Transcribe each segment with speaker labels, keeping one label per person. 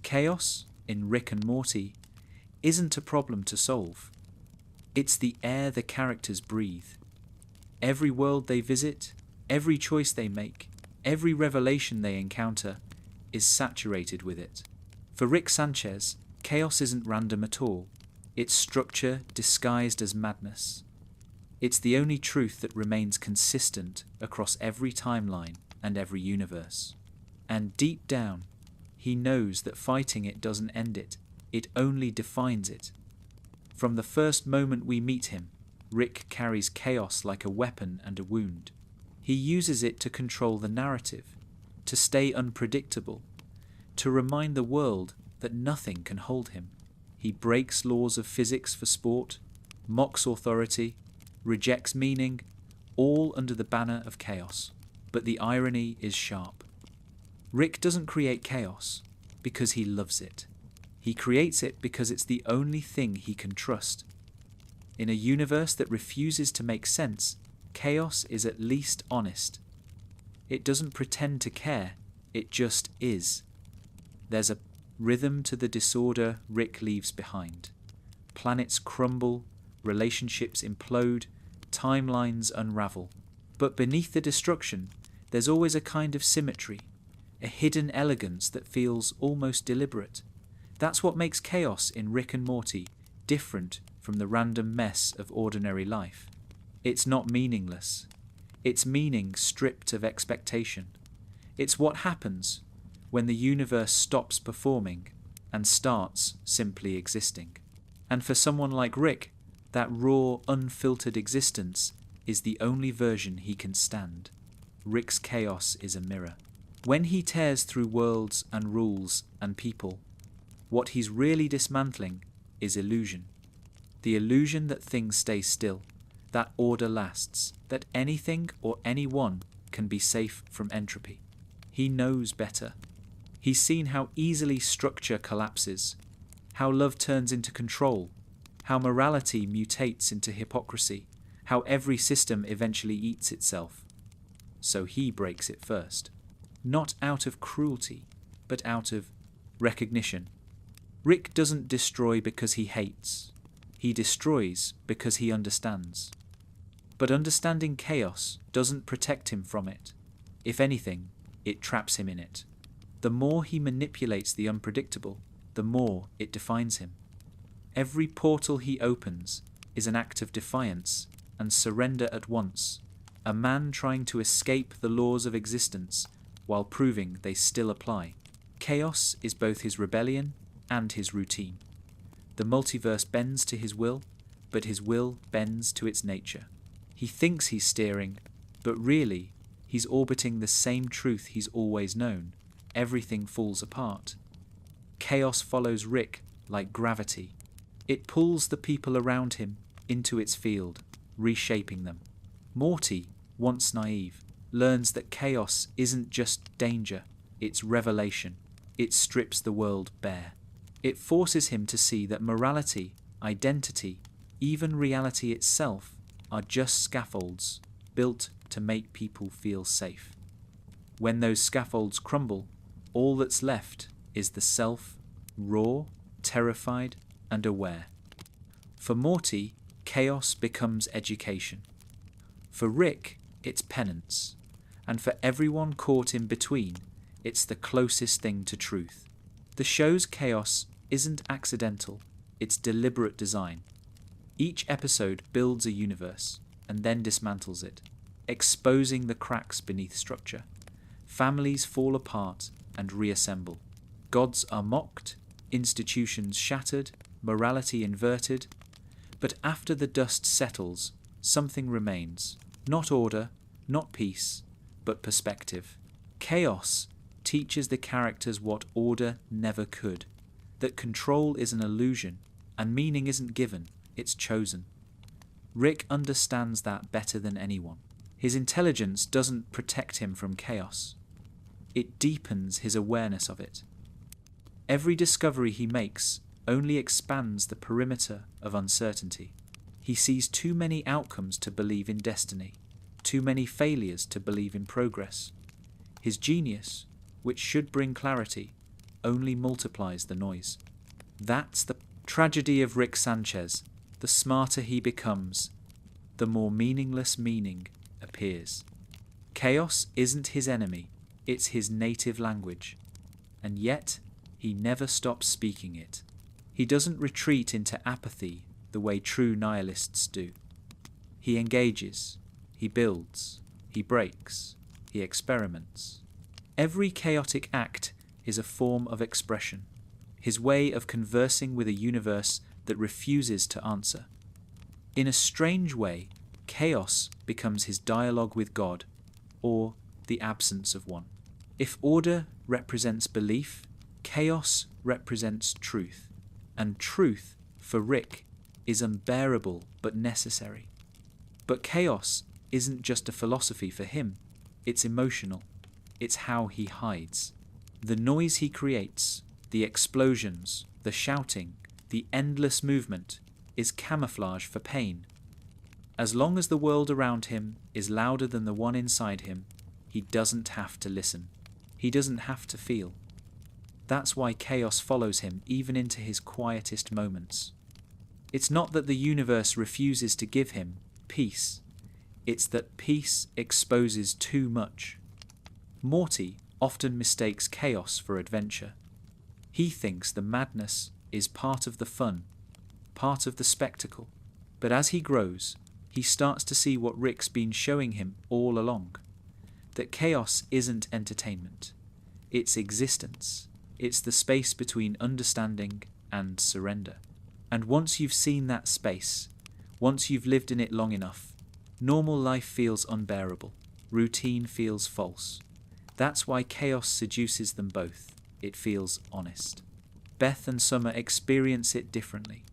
Speaker 1: Chaos, in Rick and Morty, isn't a problem to solve. It's the air the characters breathe. Every world they visit, every choice they make, every revelation they encounter is saturated with it. For Rick Sanchez, chaos isn't random at all. It's structure disguised as madness. It's the only truth that remains consistent across every timeline and every universe. And deep down, he knows that fighting it doesn't end it. It only defines it. From the first moment we meet him, Rick carries chaos like a weapon and a wound. He uses it to control the narrative, to stay unpredictable, to remind the world that nothing can hold him. He breaks laws of physics for sport, mocks authority, rejects meaning, all under the banner of chaos. But the irony is sharp. Rick doesn't create chaos because he loves it. He creates it because it's the only thing he can trust. In a universe that refuses to make sense, chaos is at least honest. It doesn't pretend to care, it just is. There's a rhythm to the disorder Rick leaves behind. Planets crumble, relationships implode, timelines unravel. But beneath the destruction, there's always a kind of symmetry, a hidden elegance that feels almost deliberate. That's what makes chaos in Rick and Morty different from the random mess of ordinary life. It's not meaningless. It's meaning stripped of expectation. It's what happens when the universe stops performing and starts simply existing. And for someone like Rick, that raw, unfiltered existence is the only version he can stand. Rick's chaos is a mirror. When he tears through worlds and rules and people, what he's really dismantling is illusion. The illusion that things stay still, that order lasts, that anything or anyone can be safe from entropy. He knows better. He's seen how easily structure collapses, how love turns into control, how morality mutates into hypocrisy, how every system eventually eats itself. So he breaks it first. Not out of cruelty, but out of recognition. Rick doesn't destroy because he hates. He destroys because he understands. But understanding chaos doesn't protect him from it. If anything, it traps him in it. The more he manipulates the unpredictable, the more it defines him. Every portal he opens is an act of defiance and surrender at once, a man trying to escape the laws of existence while proving they still apply. Chaos is both his rebellion and his routine. The multiverse bends to his will, but his will bends to its nature. He thinks he's steering, but really, he's orbiting the same truth he's always known. Everything falls apart. Chaos follows Rick like gravity. It pulls the people around him into its field, reshaping them. Morty, once naive, learns that chaos isn't just danger, it's revelation. It strips the world bare. It forces him to see that morality, identity, even reality itself are just scaffolds built to make people feel safe. When those scaffolds crumble, all that's left is the self, raw, terrified, and aware. For Morty, chaos becomes education. For Rick, it's penance. And for everyone caught in between, it's the closest thing to truth. The show's chaos isn't accidental, it's deliberate design. Each episode builds a universe and then dismantles it, exposing the cracks beneath structure. Families fall apart and reassemble. Gods are mocked, institutions shattered, morality inverted. But after the dust settles, something remains. Not order, not peace, but perspective. Chaos teaches the characters what order never could, that control is an illusion and meaning isn't given, it's chosen. Rick understands that better than anyone. His intelligence doesn't protect him from chaos. It deepens his awareness of it. Every discovery he makes only expands the perimeter of uncertainty. He sees too many outcomes to believe in destiny, too many failures to believe in progress. His genius, which should bring clarity, only multiplies the noise. That's the tragedy of Rick Sanchez. The smarter he becomes, the more meaningless meaning appears. Chaos isn't his enemy, it's his native language. And yet, he never stops speaking it. He doesn't retreat into apathy the way true nihilists do. He engages, he builds, he breaks, he experiments. Every chaotic act is a form of expression, his way of conversing with a universe that refuses to answer. In a strange way, chaos becomes his dialogue with God, or the absence of one. If order represents belief, chaos represents truth. And truth, for Rick, is unbearable but necessary. But chaos isn't just a philosophy for him, it's emotional. It's how he hides. The noise he creates, the explosions, the shouting, the endless movement, is camouflage for pain. As long as the world around him is louder than the one inside him, he doesn't have to listen. He doesn't have to feel. That's why chaos follows him even into his quietest moments. It's not that the universe refuses to give him peace. It's that peace exposes too much. Morty often mistakes chaos for adventure. He thinks the madness is part of the fun, part of the spectacle. But as he grows, he starts to see what Rick's been showing him all along. That chaos isn't entertainment. It's existence. It's the space between understanding and surrender. And once you've seen that space, once you've lived in it long enough, normal life feels unbearable. Routine feels false. That's why chaos seduces them both. It feels honest. Beth and Summer experience it differently.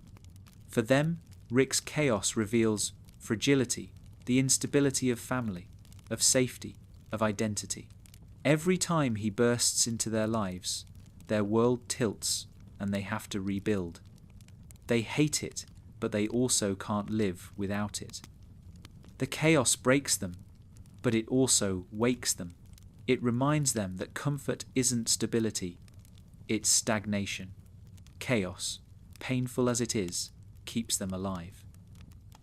Speaker 1: For them, Rick's chaos reveals fragility, the instability of family, of safety, of identity. Every time he bursts into their lives, their world tilts and they have to rebuild. They hate it, but they also can't live without it. The chaos breaks them, but it also wakes them. It reminds them that comfort isn't stability, it's stagnation. Chaos, painful as it is, keeps them alive.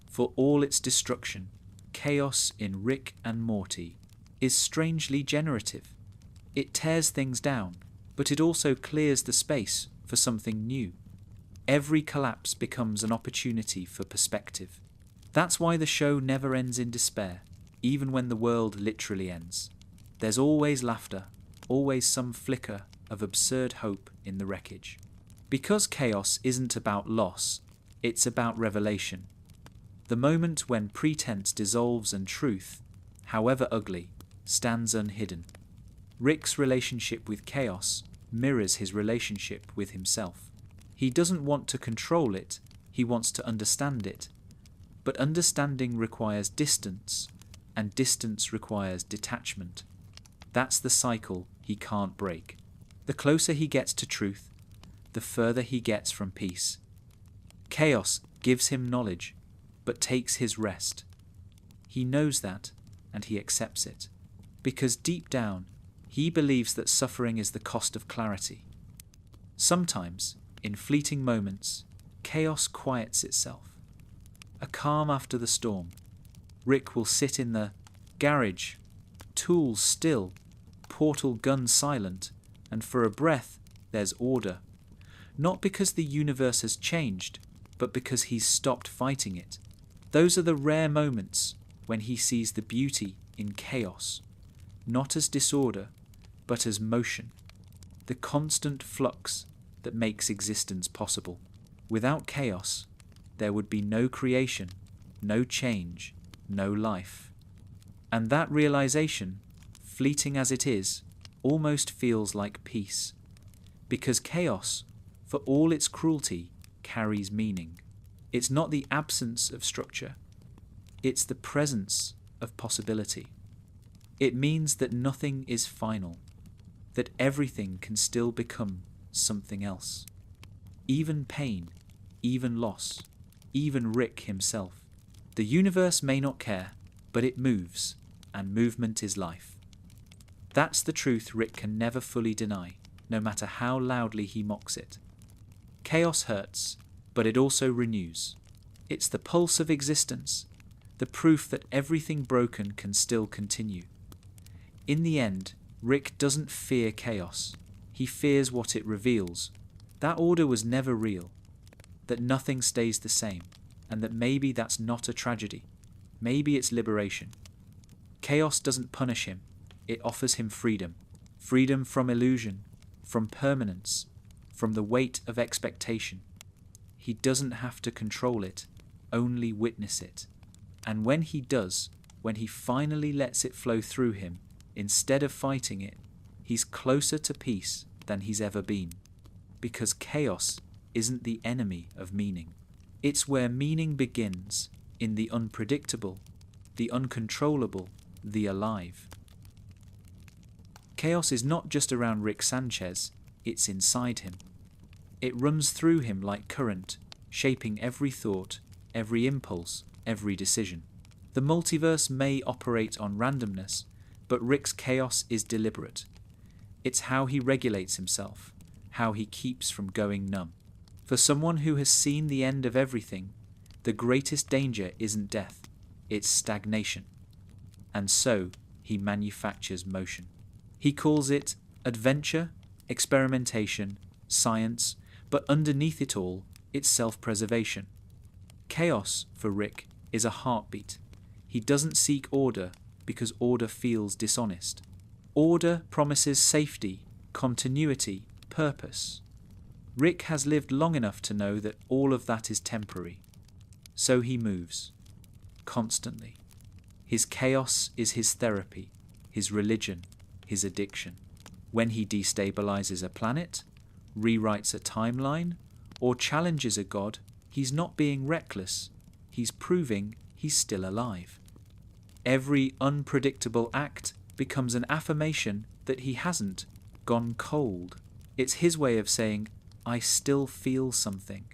Speaker 1: For all its destruction, chaos in Rick and Morty is strangely generative. It tears things down, but it also clears the space for something new. Every collapse becomes an opportunity for perspective. That's why the show never ends in despair, even when the world literally ends. There's always laughter, always some flicker of absurd hope in the wreckage. Because chaos isn't about loss, it's about revelation. The moment when pretense dissolves and truth, however ugly, stands unhidden. Rick's relationship with chaos mirrors his relationship with himself. He doesn't want to control it, he wants to understand it. But understanding requires distance, and distance requires detachment. That's the cycle he can't break. The closer he gets to truth, the further he gets from peace. Chaos gives him knowledge, but takes his rest. He knows that, and he accepts it. Because deep down, he believes that suffering is the cost of clarity. Sometimes, in fleeting moments, chaos quiets itself. A calm after the storm. Rick will sit in the garage, tools still, portal gun silent, and for a breath, there's order. Not because the universe has changed, but because he's stopped fighting it. Those are the rare moments when he sees the beauty in chaos, not as disorder, but as motion, the constant flux that makes existence possible. Without chaos, there would be no creation, no change, no life. And that realization, fleeting as it is, almost feels like peace, because chaos, for all its cruelty, carries meaning. It's not the absence of structure, it's the presence of possibility. It means that nothing is final, that everything can still become something else. Even pain, even loss, even Rick himself. The universe may not care, but it moves, and movement is life. That's the truth Rick can never fully deny. no matter how loudly he mocks it. Chaos hurts, but it also renews. It's the pulse of existence, the proof that everything broken can still continue. In the end, Rick doesn't fear chaos. He fears what it reveals. That order was never real, that nothing stays the same, and that maybe that's not a tragedy. Maybe it's liberation. Chaos doesn't punish him. It offers him freedom. Freedom from illusion, from permanence, from the weight of expectation. He doesn't have to control it, only witness it. And when he does, when he finally lets it flow through him, instead of fighting it, he's closer to peace than he's ever been. Because chaos isn't the enemy of meaning. It's where meaning begins, in the unpredictable, the uncontrollable, the alive. Chaos is not just around Rick Sanchez, it's inside him. It runs through him like current, shaping every thought, every impulse, every decision. The multiverse may operate on randomness, but Rick's chaos is deliberate. It's how he regulates himself, how he keeps from going numb. For someone who has seen the end of everything, the greatest danger isn't death, it's stagnation. And so, he manufactures motion. He calls it adventure, experimentation, science, but underneath it all, it's self-preservation. Chaos, for Rick, is a heartbeat. He doesn't seek order because order feels dishonest. Order promises safety, continuity, purpose. Rick has lived long enough to know that all of that is temporary. So he moves, constantly. His chaos is his therapy, his religion, his addiction. When he destabilizes a planet, rewrites a timeline, or challenges a god, he's not being reckless. He's proving he's still alive. Every unpredictable act becomes an affirmation that he hasn't gone cold. It's his way of saying, I still feel something.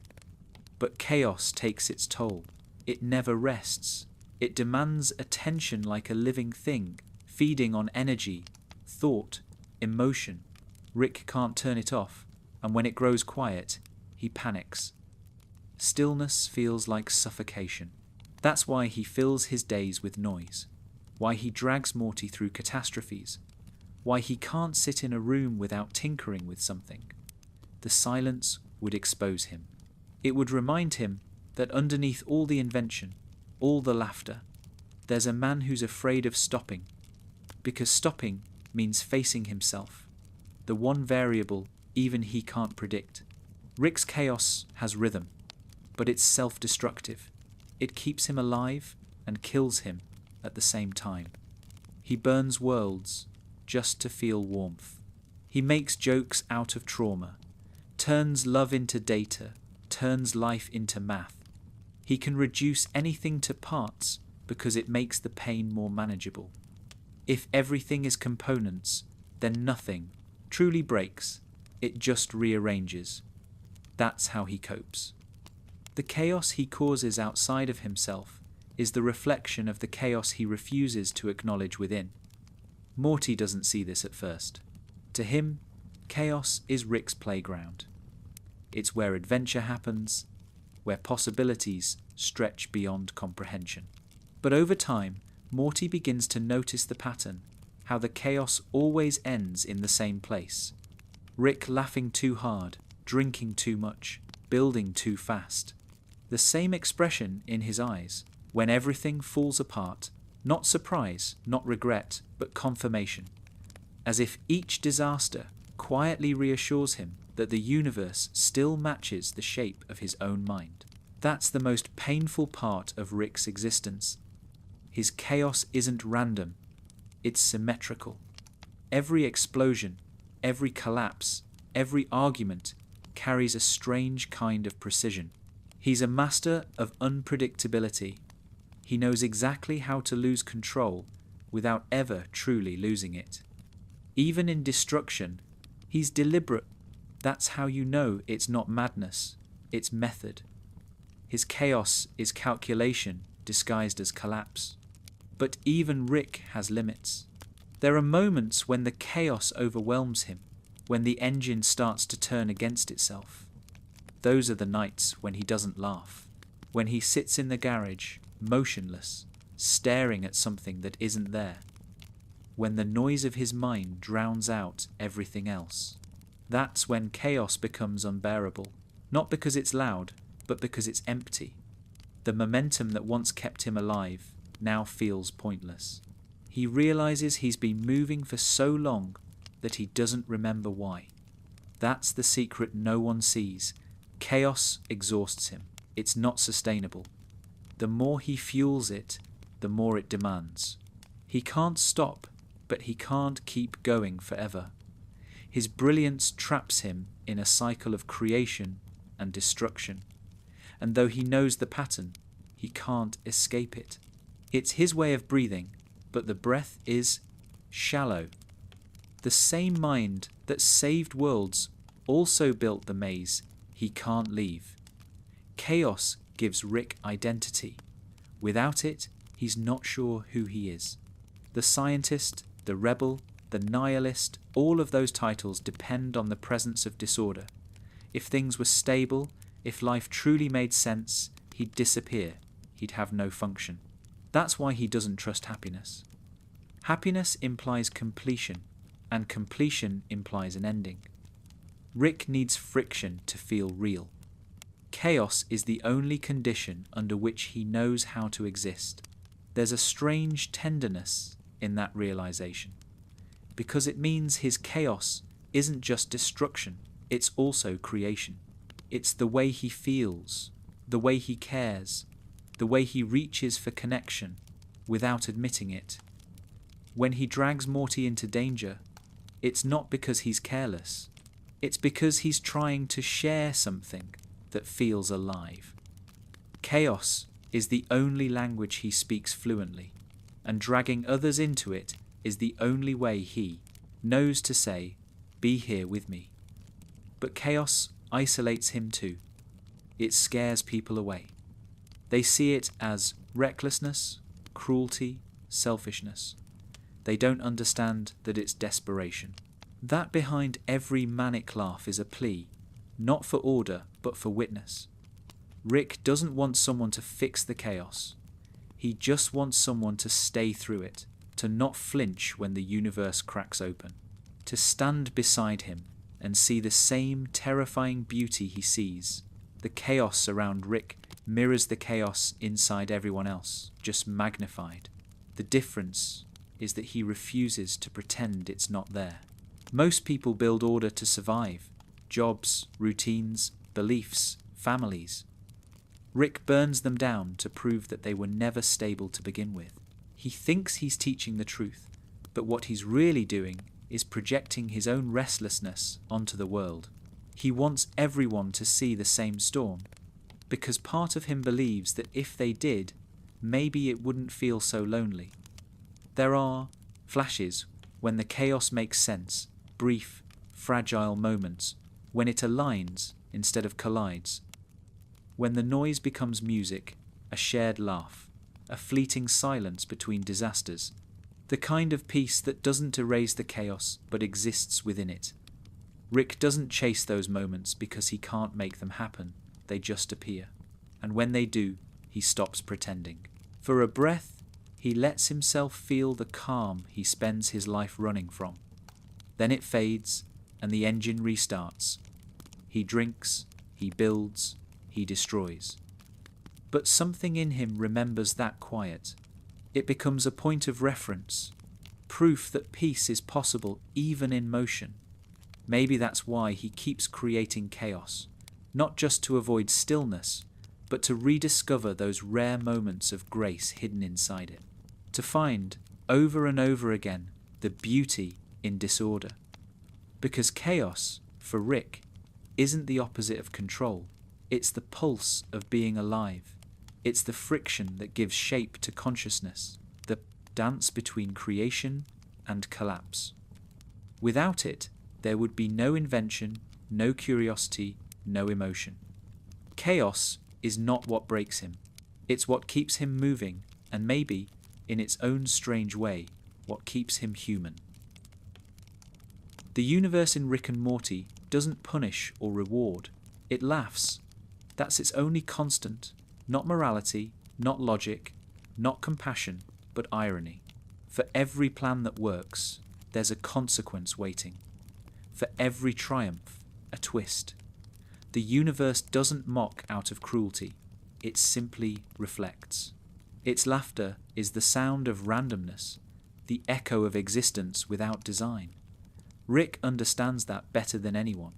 Speaker 1: But chaos takes its toll. It never rests. It demands attention like a living thing, feeding on energy, thought, emotion. Rick can't turn it off, and when it grows quiet, he panics. Stillness feels like suffocation. That's why he fills his days with noise, why he drags Morty through catastrophes, why he can't sit in a room without tinkering with something. The silence would expose him. It would remind him that underneath all the invention, all the laughter, there's a man who's afraid of stopping, because stopping means facing himself, the one variable even he can't predict. Rick's chaos has rhythm, but it's self-destructive. It keeps him alive and kills him at the same time. He burns worlds just to feel warmth. He makes jokes out of trauma, turns love into data, turns life into math. He can reduce anything to parts because it makes the pain more manageable. If everything is components, then nothing truly breaks. It just rearranges. That's how he copes. The chaos he causes outside of himself is the reflection of the chaos he refuses to acknowledge within. Morty doesn't see this at first. To him, chaos is Rick's playground. It's where adventure happens, where possibilities stretch beyond comprehension. But over time, Morty begins to notice the pattern, how the chaos always ends in the same place. Rick laughing too hard, drinking too much, building too fast. The same expression in his eyes, when everything falls apart, not surprise, not regret, but confirmation. As if each disaster quietly reassures him that the universe still matches the shape of his own mind. That's the most painful part of Rick's existence. His chaos isn't random, it's symmetrical. Every explosion, every collapse, every argument carries a strange kind of precision. He's a master of unpredictability. He knows exactly how to lose control without ever truly losing it. Even in destruction, he's deliberate. That's how you know it's not madness, it's method. His chaos is calculation disguised as collapse. But even Rick has limits. There are moments when the chaos overwhelms him, when the engine starts to turn against itself. Those are the nights when he doesn't laugh, when he sits in the garage, motionless, staring at something that isn't there, when the noise of his mind drowns out everything else. That's when chaos becomes unbearable, not because it's loud, but because it's empty. The momentum that once kept him alive now feels pointless. He realizes he's been moving for so long that he doesn't remember why. That's the secret no one sees. Chaos exhausts him. It's not sustainable. The more he fuels it, the more it demands. He can't stop, but he can't keep going forever. His brilliance traps him in a cycle of creation and destruction. And though he knows the pattern, he can't escape it. It's his way of breathing, but the breath is shallow. The same mind that saved worlds also built the maze he can't leave. Chaos gives Rick identity. Without it, he's not sure who he is. The scientist, the rebel, the nihilist, all of those titles depend on the presence of disorder. If things were stable, if life truly made sense, he'd disappear. He'd have no function. That's why he doesn't trust happiness. Happiness implies completion, and completion implies an ending. Rick needs friction to feel real. Chaos is the only condition under which he knows how to exist. There's a strange tenderness in that realization, because it means his chaos isn't just destruction, it's also creation. It's the way he feels, the way he cares, the way he reaches for connection without admitting it. When he drags Morty into danger, it's not because he's careless. It's because he's trying to share something that feels alive. Chaos is the only language he speaks fluently, and dragging others into it is the only way he knows to say, "Be here with me." But chaos isolates him too. It scares people away. They see it as recklessness, cruelty, selfishness. They don't understand that it's desperation. That behind every manic laugh is a plea, not for order, but for witness. Rick doesn't want someone to fix the chaos. He just wants someone to stay through it, to not flinch when the universe cracks open, to stand beside him and see the same terrifying beauty he sees. The chaos around Rick mirrors the chaos inside everyone else, just magnified. The difference is that he refuses to pretend it's not there. Most people build order to survive. Jobs, routines, beliefs, families. Rick burns them down to prove that they were never stable to begin with. He thinks he's teaching the truth, but what he's really doing is projecting his own restlessness onto the world. He wants everyone to see the same storm, because part of him believes that if they did, maybe it wouldn't feel so lonely. There are flashes when the chaos makes sense, brief, fragile moments, when it aligns instead of collides. When the noise becomes music, a shared laugh, a fleeting silence between disasters, the kind of peace that doesn't erase the chaos but exists within it. Rick doesn't chase those moments because he can't make them happen, they just appear. And when they do, he stops pretending. For a breath, he lets himself feel the calm he spends his life running from. Then it fades, and the engine restarts. He drinks, he builds, he destroys. But something in him remembers that quiet. It becomes a point of reference, proof that peace is possible even in motion. Maybe that's why he keeps creating chaos, not just to avoid stillness, but to rediscover those rare moments of grace hidden inside it. To find, over and over again, the beauty in disorder. Because chaos, for Rick, isn't the opposite of control. It's the pulse of being alive. It's the friction that gives shape to consciousness, the dance between creation and collapse. Without it, there would be no invention, no curiosity, no emotion. Chaos is not what breaks him. It's what keeps him moving, and maybe, in its own strange way, what keeps him human. The universe in Rick and Morty doesn't punish or reward. It laughs. That's its only constant. Not morality, not logic, not compassion, but irony. For every plan that works, there's a consequence waiting. For every triumph, a twist. The universe doesn't mock out of cruelty. It simply reflects. Its laughter is the sound of randomness, the echo of existence without design. Rick understands that better than anyone.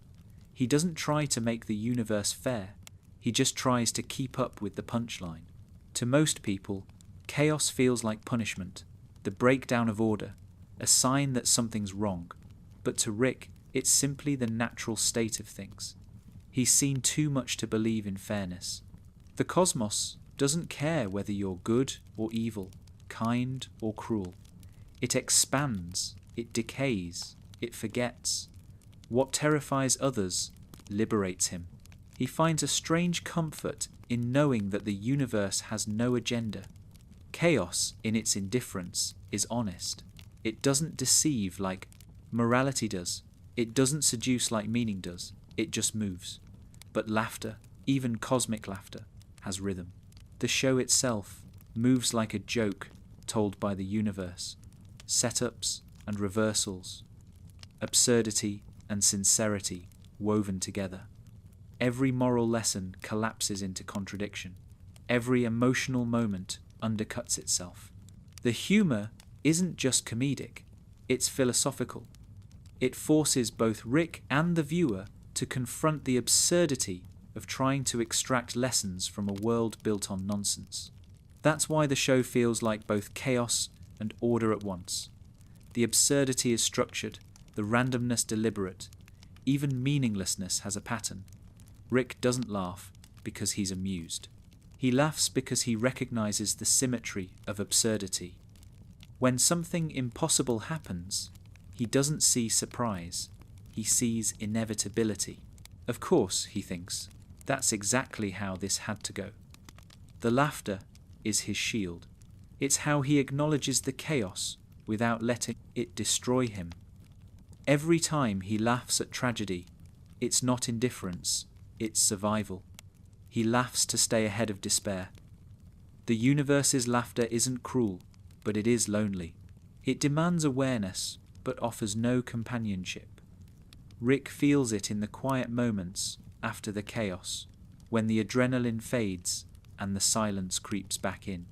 Speaker 1: He doesn't try to make the universe fair. He just tries to keep up with the punchline. To most people, chaos feels like punishment, the breakdown of order, a sign that something's wrong. But to Rick, it's simply the natural state of things. He's seen too much to believe in fairness. The cosmos doesn't care whether you're good or evil, kind or cruel. It expands, it decays, it forgets. What terrifies others liberates him. He finds a strange comfort in knowing that the universe has no agenda. Chaos, in its indifference, is honest. It doesn't deceive like morality does. It doesn't seduce like meaning does. It just moves. But laughter, even cosmic laughter, has rhythm. The show itself moves like a joke told by the universe. Setups and reversals. Absurdity and sincerity woven together. Every moral lesson collapses into contradiction. Every emotional moment undercuts itself. The humour isn't just comedic, it's philosophical. It forces both Rick and the viewer to confront the absurdity of trying to extract lessons from a world built on nonsense. That's why the show feels like both chaos and order at once. The absurdity is structured, the randomness deliberate. Even meaninglessness has a pattern. Rick doesn't laugh because he's amused. He laughs because he recognizes the symmetry of absurdity. When something impossible happens, he doesn't see surprise. He sees inevitability. Of course, he thinks, that's exactly how this had to go. The laughter is his shield. It's how he acknowledges the chaos without letting it destroy him. Every time he laughs at tragedy, it's not indifference, it's survival. He laughs to stay ahead of despair. The universe's laughter isn't cruel, but it is lonely. It demands awareness, but offers no companionship. Rick feels it in the quiet moments after the chaos, when the adrenaline fades and the silence creeps back in.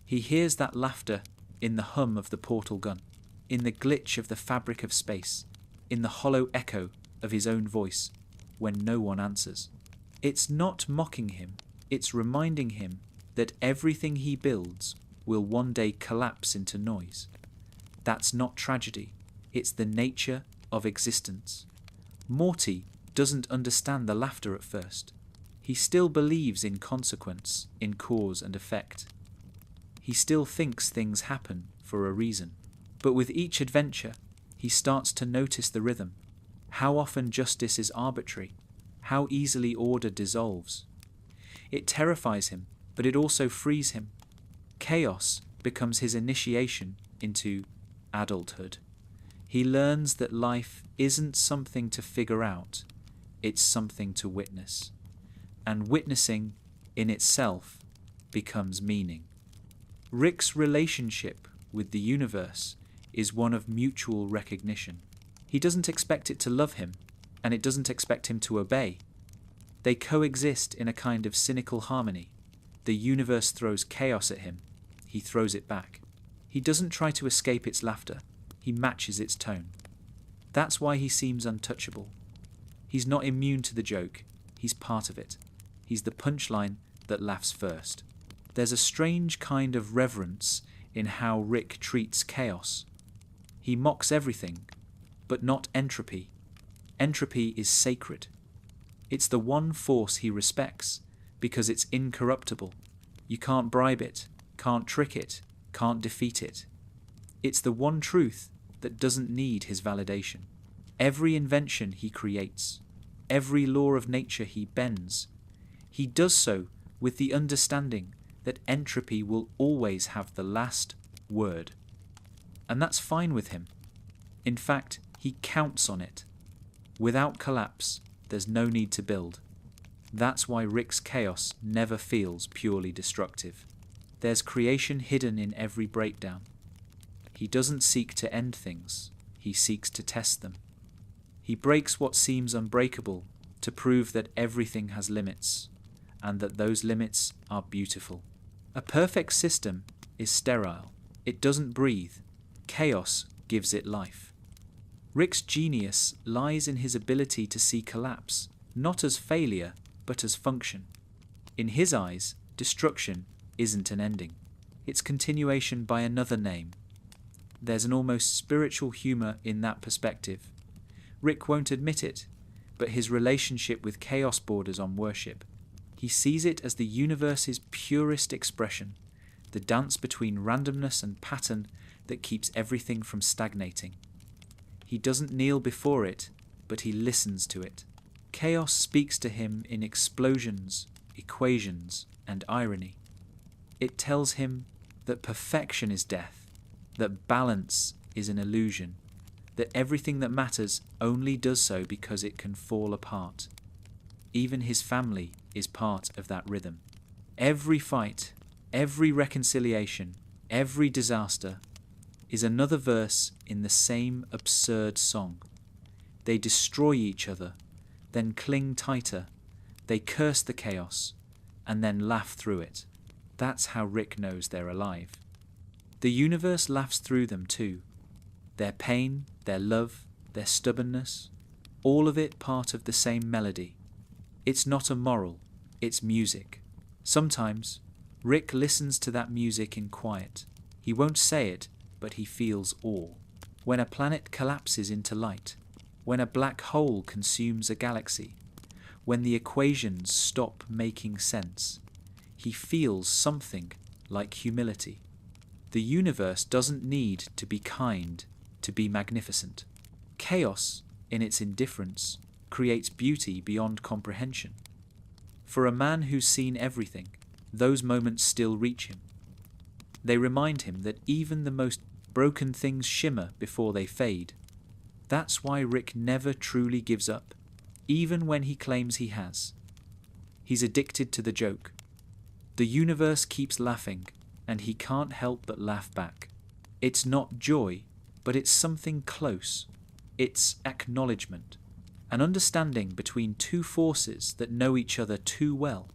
Speaker 1: He hears that laughter in the hum of the portal gun, in the glitch of the fabric of space, in the hollow echo of his own voice when no one answers. It's not mocking him, it's reminding him that everything he builds will one day collapse into noise. That's not tragedy, it's the nature of existence. Morty doesn't understand the laughter at first. He still believes in consequence, in cause and effect. He still thinks things happen for a reason. But with each adventure, he starts to notice the rhythm. How often justice is arbitrary. How easily order dissolves. It terrifies him, but it also frees him. Chaos becomes his initiation into adulthood. He learns that life isn't something to figure out, it's something to witness. And witnessing in itself becomes meaning. Rick's relationship with the universe is one of mutual recognition. He doesn't expect it to love him, and it doesn't expect him to obey. They coexist in a kind of cynical harmony. The universe throws chaos at him. He throws it back. He doesn't try to escape its laughter. He matches its tone. That's why he seems untouchable. He's not immune to the joke. He's part of it. He's the punchline that laughs first. There's a strange kind of reverence in how Rick treats chaos. He mocks everything, but not entropy. Entropy is sacred. It's the one force he respects because it's incorruptible. You can't bribe it, can't trick it, can't defeat it. It's the one truth that doesn't need his validation. Every invention he creates, every law of nature he bends, he does so with the understanding that entropy will always have the last word. And that's fine with him. In fact, He counts on it. Without collapse, there's no need to build. That's why Rick's chaos never feels purely destructive. There's creation hidden in every breakdown. He doesn't seek to end things, he seeks to test them. He breaks what seems unbreakable to prove that everything has limits, and that those limits are beautiful. A perfect system is sterile. It doesn't breathe. Chaos gives it life. Rick's genius lies in his ability to see collapse, not as failure, but as function. In his eyes, destruction isn't an ending. It's continuation by another name. There's an almost spiritual humor in that perspective. Rick won't admit it, but his relationship with chaos borders on worship. He sees it as the universe's purest expression, the dance between randomness and pattern that keeps everything from stagnating. He doesn't kneel before it, but he listens to it. Chaos speaks to him in explosions, equations, and irony. It tells him that perfection is death, that balance is an illusion, that everything that matters only does so because it can fall apart. Even his family is part of that rhythm. Every fight, every reconciliation, every disaster is another verse in the same absurd song. They destroy each other, then cling tighter. They curse the chaos, and then laugh through it. That's how Rick knows they're alive. The universe laughs through them too. Their pain, their love, their stubbornness, all of it part of the same melody. It's not a moral, it's music. Sometimes, Rick listens to that music in quiet. He won't say it, but he feels awe. When a planet collapses into light, when a black hole consumes a galaxy, when the equations stop making sense, he feels something like humility. The universe doesn't need to be kind to be magnificent. Chaos, in its indifference, creates beauty beyond comprehension. For a man who's seen everything, those moments still reach him. They remind him that even the most broken things shimmer before they fade. That's why Rick never truly gives up, even when he claims he has. He's addicted to the joke. The universe keeps laughing, and he can't help but laugh back. It's not joy, but it's something close. It's acknowledgement, an understanding between two forces that know each other too well,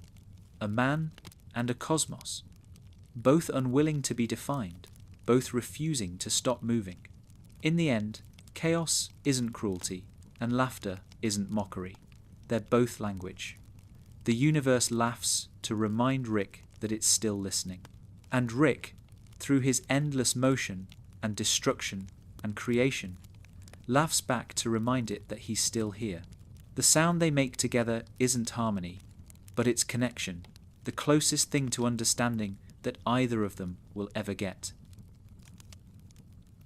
Speaker 1: a man and a cosmos, both unwilling to be defined, both refusing to stop moving. In the end, chaos isn't cruelty, and laughter isn't mockery. They're both language. The universe laughs to remind Rick that it's still listening. And Rick, through his endless motion and destruction and creation, laughs back to remind it that he's still here. The sound they make together isn't harmony, but it's connection, the closest thing to understanding that either of them will ever get.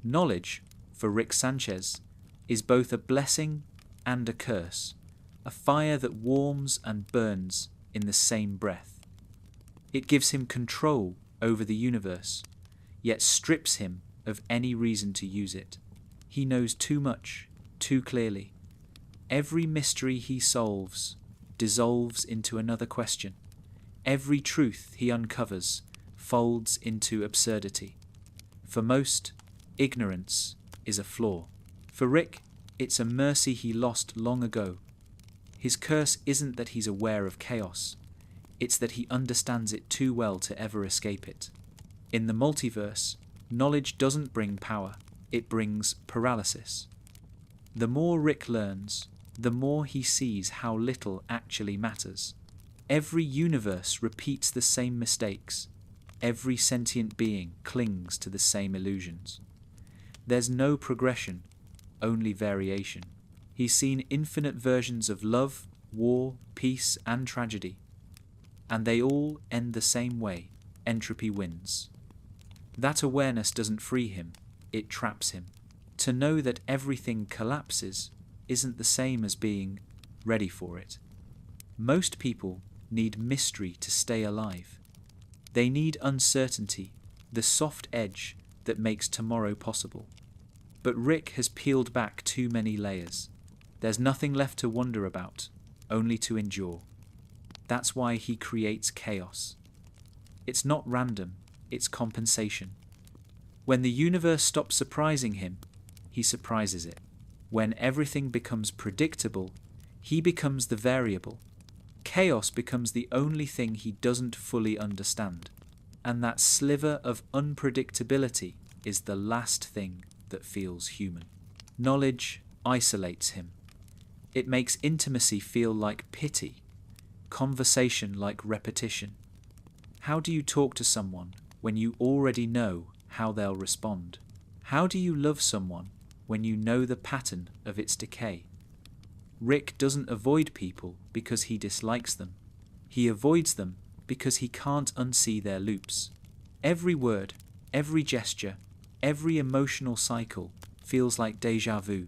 Speaker 1: Knowledge, for Rick Sanchez, is both a blessing and a curse, a fire that warms and burns in the same breath. It gives him control over the universe, yet strips him of any reason to use it. He knows too much, too clearly. Every mystery he solves dissolves into another question. Every truth he uncovers folds into absurdity. For most, ignorance is a flaw. For Rick, it's a mercy he lost long ago. His curse isn't that he's aware of chaos. It's that he understands it too well to ever escape it. In the multiverse, knowledge doesn't bring power, it brings paralysis. The more Rick learns, the more he sees how little actually matters. Every universe repeats the same mistakes. Every sentient being clings to the same illusions. There's no progression, only variation. He's seen infinite versions of love, war, peace, and tragedy. And they all end the same way. Entropy wins. That awareness doesn't free him, it traps him. To know that everything collapses isn't the same as being ready for it. Most people need mystery to stay alive. They need uncertainty, the soft edge that makes tomorrow possible. But Rick has peeled back too many layers. There's nothing left to wonder about, only to endure. That's why he creates chaos. It's not random, it's compensation. When the universe stops surprising him, he surprises it. When everything becomes predictable, he becomes the variable. Chaos becomes the only thing he doesn't fully understand. And that sliver of unpredictability is the last thing that feels human. Knowledge isolates him. It makes intimacy feel like pity, conversation like repetition. How do you talk to someone when you already know how they'll respond? How do you love someone when you know the pattern of its decay? Rick doesn't avoid people because he dislikes them. He avoids them because he can't unsee their loops. Every word, every gesture, every emotional cycle feels like déjà vu.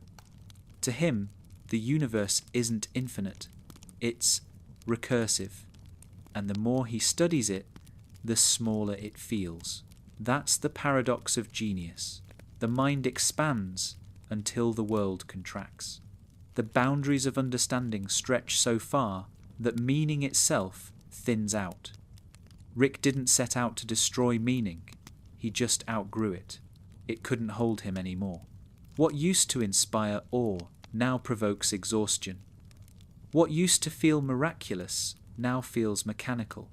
Speaker 1: To him, the universe isn't infinite. It's recursive. And the more he studies it, the smaller it feels. That's the paradox of genius. The mind expands until the world contracts. The boundaries of understanding stretch so far that meaning itself thins out. Rick didn't set out to destroy meaning. He just outgrew it. It couldn't hold him anymore. What used to inspire awe now provokes exhaustion. What used to feel miraculous now feels mechanical.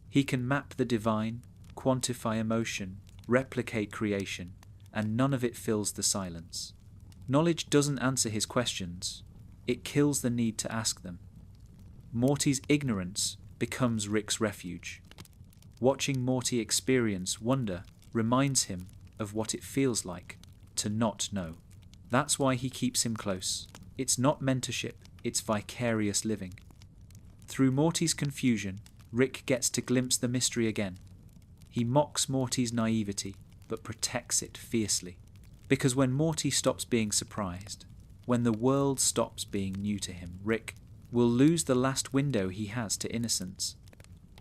Speaker 1: He can map the divine, quantify emotion, replicate creation, and none of it fills the silence. Knowledge doesn't answer his questions. It kills the need to ask them. Morty's ignorance becomes Rick's refuge. Watching Morty experience wonder reminds him of what it feels like to not know. That's why he keeps him close. It's not mentorship, it's vicarious living. Through Morty's confusion, Rick gets to glimpse the mystery again. He mocks Morty's naivety, but protects it fiercely. Because when Morty stops being surprised, when the world stops being new to him, Rick will lose the last window he has to innocence.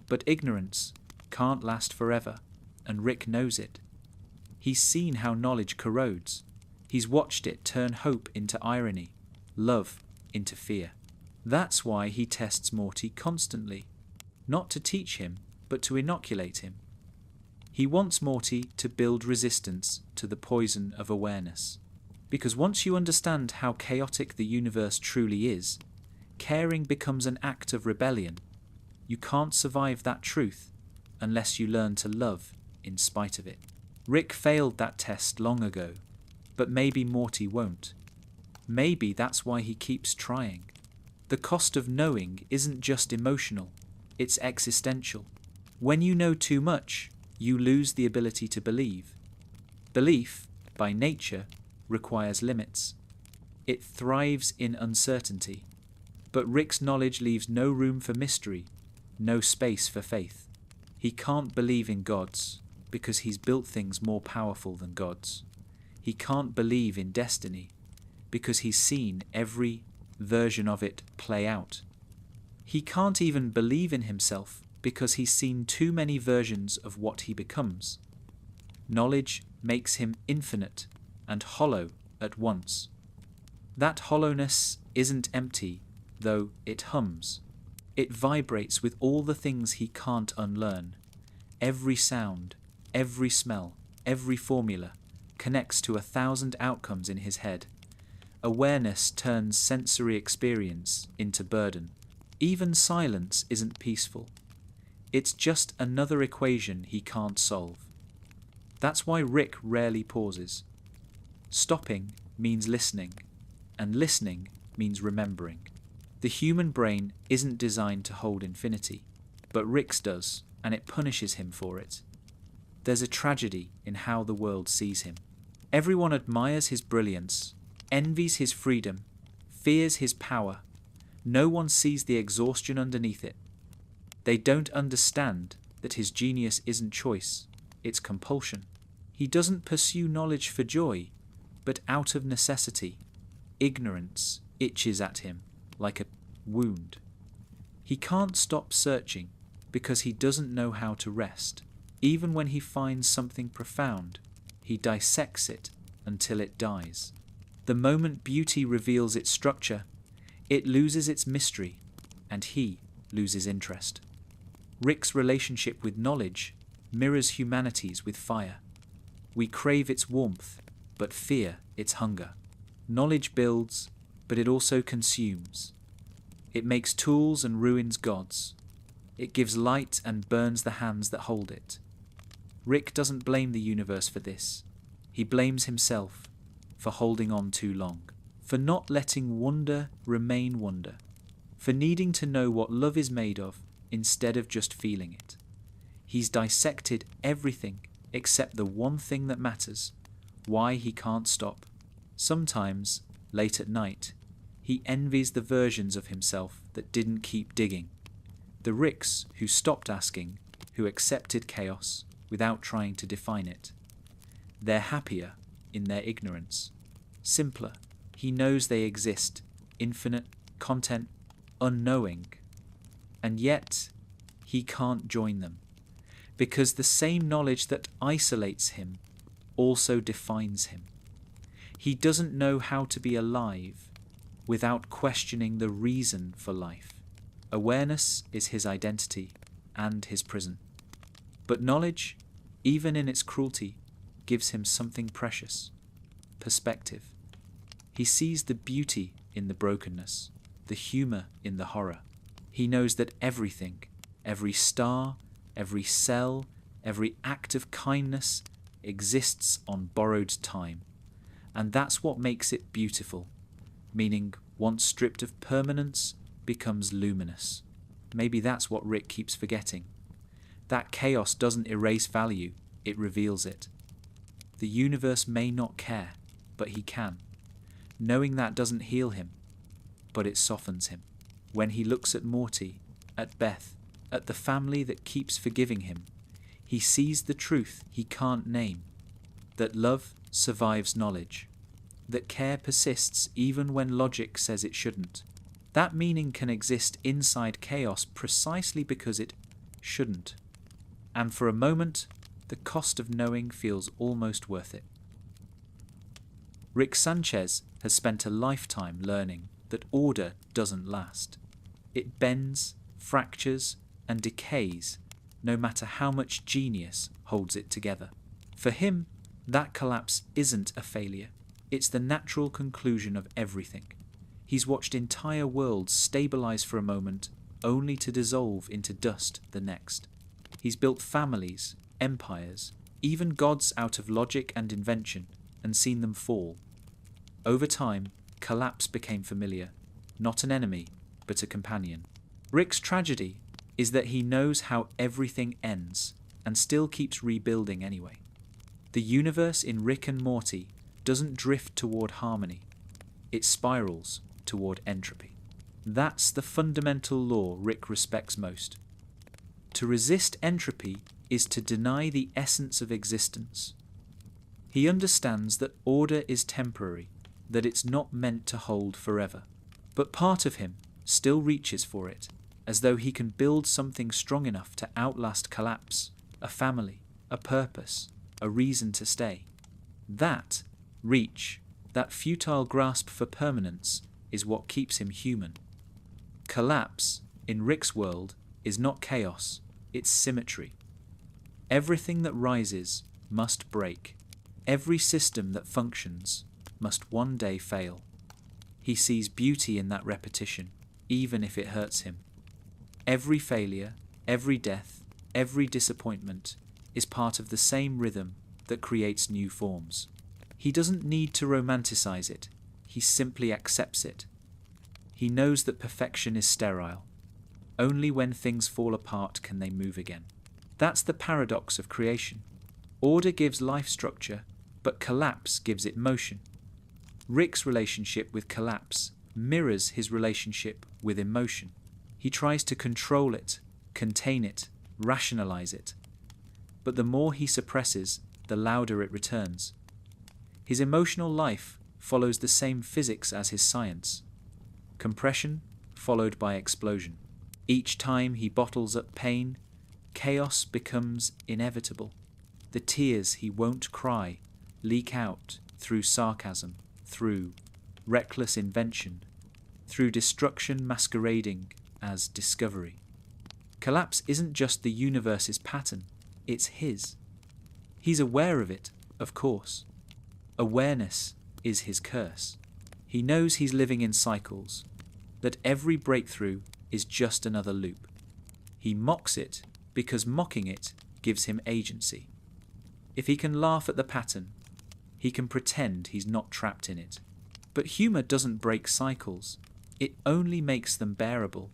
Speaker 1: But ignorance can't last forever, and Rick knows it. He's seen how knowledge corrodes. He's watched it turn hope into irony, love into fear. That's why he tests Morty constantly, not to teach him, but to inoculate him. He wants Morty to build resistance to the poison of awareness. Because once you understand how chaotic the universe truly is, caring becomes an act of rebellion. You can't survive that truth unless you learn to love in spite of it. Rick failed that test long ago, but maybe Morty won't. Maybe that's why he keeps trying. The cost of knowing isn't just emotional, it's existential. When you know too much, you lose the ability to believe. Belief, by nature, requires limits. It thrives in uncertainty. But Rick's knowledge leaves no room for mystery, no space for faith. He can't believe in gods because he's built things more powerful than gods. He can't believe in destiny because he's seen every version of it play out. He can't even believe in himself because he's seen too many versions of what he becomes. Knowledge makes him infinite and hollow at once. That hollowness isn't empty, though it hums. It vibrates with all the things he can't unlearn. Every sound, every smell, every formula connects to 1,000 outcomes in his head. Awareness turns sensory experience into burden. Even silence isn't peaceful. It's just another equation he can't solve. That's why Rick rarely pauses. Stopping means listening, and listening means remembering. The human brain isn't designed to hold infinity, but Rick's does, and it punishes him for it. There's a tragedy in how the world sees him. Everyone admires his brilliance, envies his freedom, fears his power. No one sees the exhaustion underneath it. They don't understand that his genius isn't choice, it's compulsion. He doesn't pursue knowledge for joy, but out of necessity. Ignorance itches at him like a wound. He can't stop searching because he doesn't know how to rest. Even when he finds something profound, he dissects it until it dies. The moment beauty reveals its structure, it loses its mystery, and he loses interest. Rick's relationship with knowledge mirrors humanity's with fire. We crave its warmth, but fear its hunger. Knowledge builds, but it also consumes. It makes tools and ruins gods. It gives light and burns the hands that hold it. Rick doesn't blame the universe for this. He blames himself for holding on too long, for not letting wonder remain wonder, for needing to know what love is made of instead of just feeling it. He's dissected everything except the one thing that matters, why he can't stop. Sometimes, late at night, he envies the versions of himself that didn't keep digging. The Ricks who stopped asking, who accepted chaos without trying to define it. They're happier in their ignorance, simpler. He knows they exist, infinite, content, unknowing. And yet, he can't join them, because the same knowledge that isolates him also defines him. He doesn't know how to be alive without questioning the reason for life. Awareness is his identity and his prison. But knowledge, even in its cruelty, gives him something precious: perspective. He sees the beauty in the brokenness, the humor in the horror. He knows that everything, every star, every cell, every act of kindness exists on borrowed time. And that's what makes it beautiful, meaning once stripped of permanence, becomes luminous. Maybe that's what Rick keeps forgetting. That chaos doesn't erase value, it reveals it. The universe may not care, but he can. Knowing that doesn't heal him, but it softens him. When he looks at Morty, at Beth, at the family that keeps forgiving him, he sees the truth he can't name, that love survives knowledge, that care persists even when logic says it shouldn't. That meaning can exist inside chaos precisely because it shouldn't. And for a moment, the cost of knowing feels almost worth it. Rick Sanchez has spent a lifetime learning that order doesn't last. It bends, fractures, and decays, no matter how much genius holds it together. For him, that collapse isn't a failure. It's the natural conclusion of everything. He's watched entire worlds stabilize for a moment, only to dissolve into dust the next. He's built families, empires, even gods out of logic and invention, and seen them fall. Over time, collapse became familiar, not an enemy, but a companion. Rick's tragedy is that he knows how everything ends, and still keeps rebuilding anyway. The universe in Rick and Morty doesn't drift toward harmony, it spirals toward entropy. That's the fundamental law Rick respects most. To resist entropy is to deny the essence of existence. He understands that order is temporary, that it's not meant to hold forever. But part of him still reaches for it, as though he can build something strong enough to outlast collapse, a family, a purpose, a reason to stay. That reach, that futile grasp for permanence, is what keeps him human. Collapse, in Rick's world, is not chaos, it's symmetry. Everything that rises must break. Every system that functions must one day fail. He sees beauty in that repetition, even if it hurts him. Every failure, every death, every disappointment is part of the same rhythm that creates new forms. He doesn't need to romanticize it, he simply accepts it. He knows that perfection is sterile. Only when things fall apart can they move again. That's the paradox of creation. Order gives life structure, but collapse gives it motion. Rick's relationship with collapse mirrors his relationship with emotion. He tries to control it, contain it, rationalize it. But the more he suppresses, the louder it returns. His emotional life follows the same physics as his science. Compression followed by explosion. Each time he bottles up pain, chaos becomes inevitable. The tears he won't cry leak out through sarcasm, through reckless invention, through destruction masquerading as discovery. Collapse isn't just the universe's pattern, it's his. He's aware of it, of course. Awareness is his curse. He knows he's living in cycles, that every breakthrough is just another loop. He mocks it because mocking it gives him agency. If he can laugh at the pattern, he can pretend he's not trapped in it. But humour doesn't break cycles, it only makes them bearable.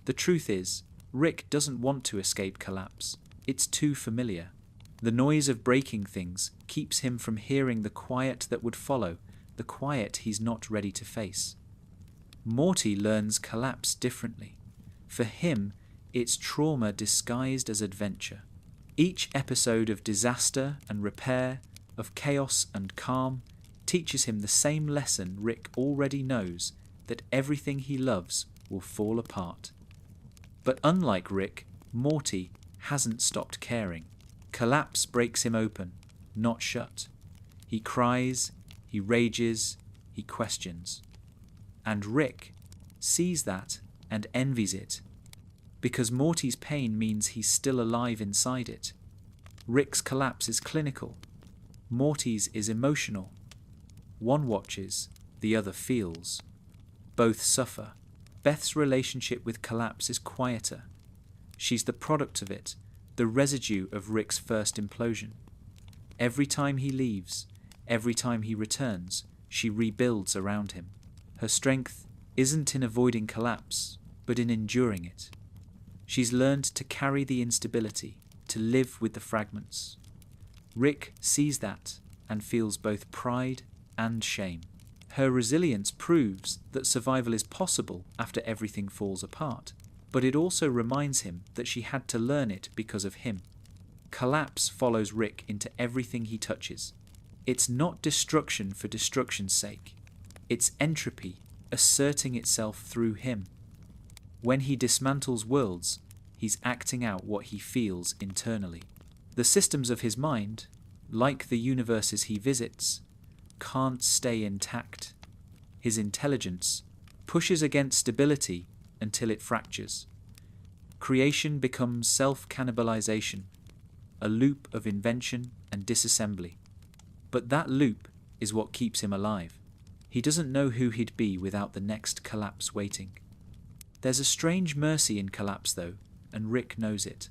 Speaker 1: The truth is, Rick doesn't want to escape collapse. It's too familiar. The noise of breaking things keeps him from hearing the quiet that would follow, the quiet he's not ready to face. Morty learns collapse differently. For him, it's trauma disguised as adventure. Each episode of disaster and repair, of chaos and calm, teaches him the same lesson Rick already knows, that everything he loves will fall apart. But unlike Rick, Morty hasn't stopped caring. Collapse breaks him open, not shut. He cries, he rages, he questions. And Rick sees that and envies it, because Morty's pain means he's still alive inside it. Rick's collapse is clinical. Morty's is emotional. One watches, the other feels. Both suffer. Beth's relationship with collapse is quieter. She's the product of it, the residue of Rick's first implosion. Every time he leaves, every time he returns, she rebuilds around him. Her strength isn't in avoiding collapse, but in enduring it. She's learned to carry the instability, to live with the fragments. Rick sees that and feels both pride and shame. Her resilience proves that survival is possible after everything falls apart, but it also reminds him that she had to learn it because of him. Collapse follows Rick into everything he touches. It's not destruction for destruction's sake. It's entropy asserting itself through him. When he dismantles worlds, he's acting out what he feels internally. The systems of his mind, like the universes he visits, can't stay intact. His intelligence pushes against stability until it fractures. Creation becomes self-cannibalization, a loop of invention and disassembly. But that loop is what keeps him alive. He doesn't know who he'd be without the next collapse waiting. There's a strange mercy in collapse though, and Rick knows it.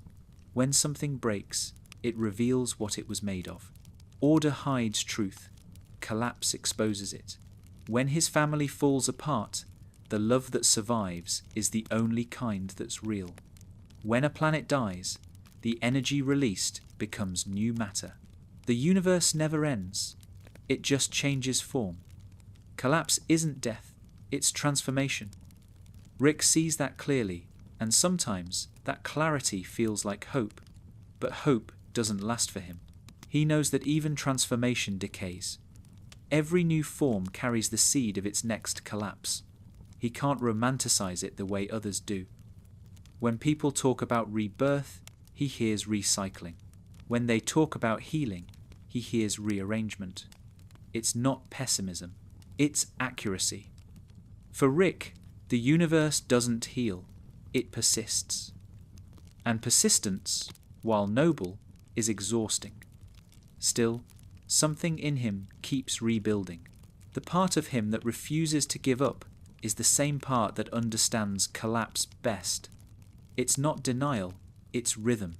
Speaker 1: When something breaks, it reveals what it was made of. Order hides truth. Collapse exposes it. When his family falls apart, the love that survives is the only kind that's real. When a planet dies, the energy released becomes new matter. The universe never ends. It just changes form. Collapse isn't death, it's transformation. Rick sees that clearly, and sometimes that clarity feels like hope, but hope doesn't last for him. He knows that even transformation decays. Every new form carries the seed of its next collapse. He can't romanticize it the way others do. When people talk about rebirth, he hears recycling. When they talk about healing, he hears rearrangement. It's not pessimism, it's accuracy. For Rick, the universe doesn't heal, it persists. And persistence, while noble, is exhausting. Still, something in him keeps rebuilding. The part of him that refuses to give up is the same part that understands collapse best. It's not denial, it's rhythm.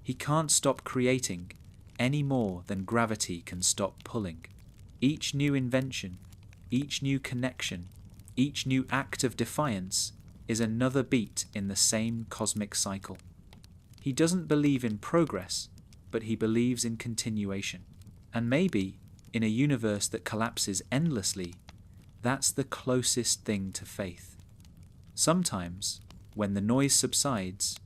Speaker 1: He can't stop creating any more than gravity can stop pulling. Each new invention, each new connection, each new act of defiance is another beat in the same cosmic cycle. He doesn't believe in progress, but he believes in continuation. And maybe, in a universe that collapses endlessly, that's the closest thing to faith. Sometimes, when the noise subsides,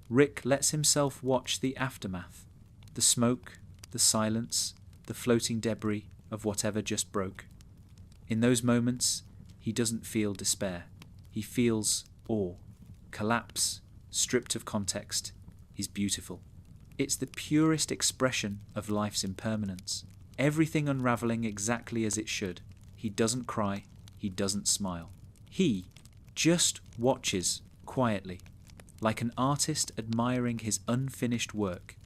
Speaker 1: Rick lets himself watch the aftermath, the smoke, the silence, the floating debris of whatever just broke. In those moments, he doesn't feel despair. He feels awe. Collapse, stripped of context, is beautiful. It's the purest expression of life's impermanence. everything unraveling exactly as it should. He doesn't cry, he doesn't smile. He just watches quietly, like an artist admiring his unfinished work.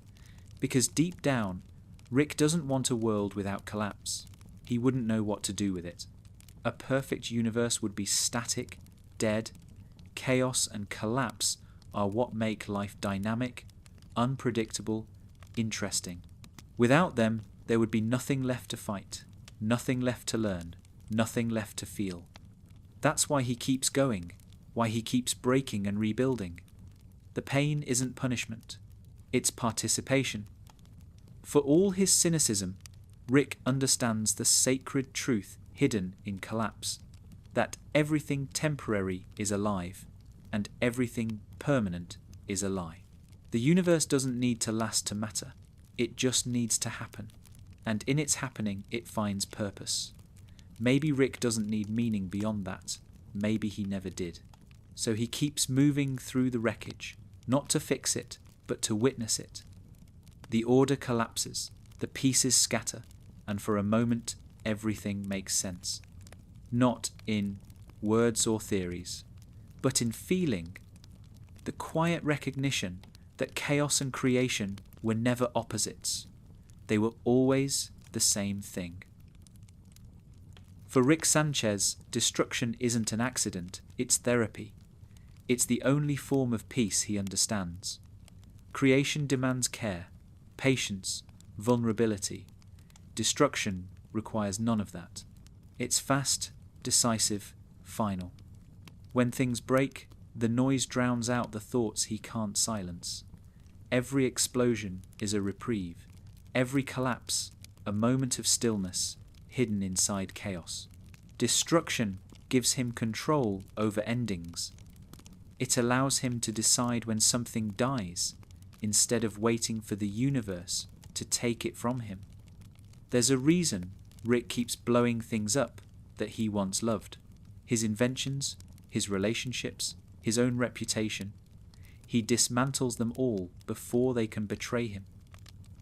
Speaker 1: Because deep down, Rick doesn't want a world without collapse. He wouldn't know what to do with it. A perfect universe would be static, dead. Chaos and collapse are what make life dynamic, unpredictable, interesting. Without them, there would be nothing left to fight, nothing left to learn, nothing left to feel. That's why he keeps going, why he keeps breaking and rebuilding. The pain isn't punishment, it's participation. For all his cynicism, Rick understands the sacred truth hidden in collapse, that everything temporary is alive, and everything permanent is a lie. The universe doesn't need to last to matter, it just needs to happen, and in its happening it finds purpose. Maybe Rick doesn't need meaning beyond that, maybe he never did. So he keeps moving through the wreckage, not to fix it, but to witness it. The order collapses, the pieces scatter, and for a moment everything makes sense. Not in words or theories, but in feeling, the quiet recognition that chaos and creation were never opposites. They were always the same thing. For Rick Sanchez, destruction isn't an accident, it's therapy. It's the only form of peace he understands. Creation demands care, patience, vulnerability. Destruction requires none of that. It's fast, decisive, final. When things break, the noise drowns out the thoughts he can't silence. Every explosion is a reprieve. Every collapse, a moment of stillness, hidden inside chaos. Destruction gives him control over endings. It allows him to decide when something dies, instead of waiting for the universe to take it from him. There's a reason Rick keeps blowing things up that he once loved. His inventions, his relationships, his own reputation. He dismantles them all before they can betray him.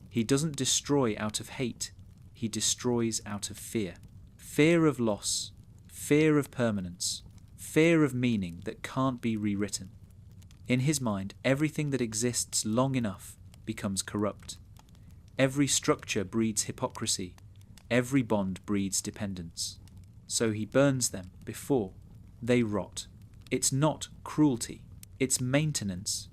Speaker 1: He doesn't destroy out of hate, he destroys out of fear. Fear of loss, fear of permanence, fear of meaning that can't be rewritten. In his mind, everything that exists long enough becomes corrupt. Every structure breeds hypocrisy, every bond breeds dependence. So he burns them before they rot. It's not cruelty, it's maintenance.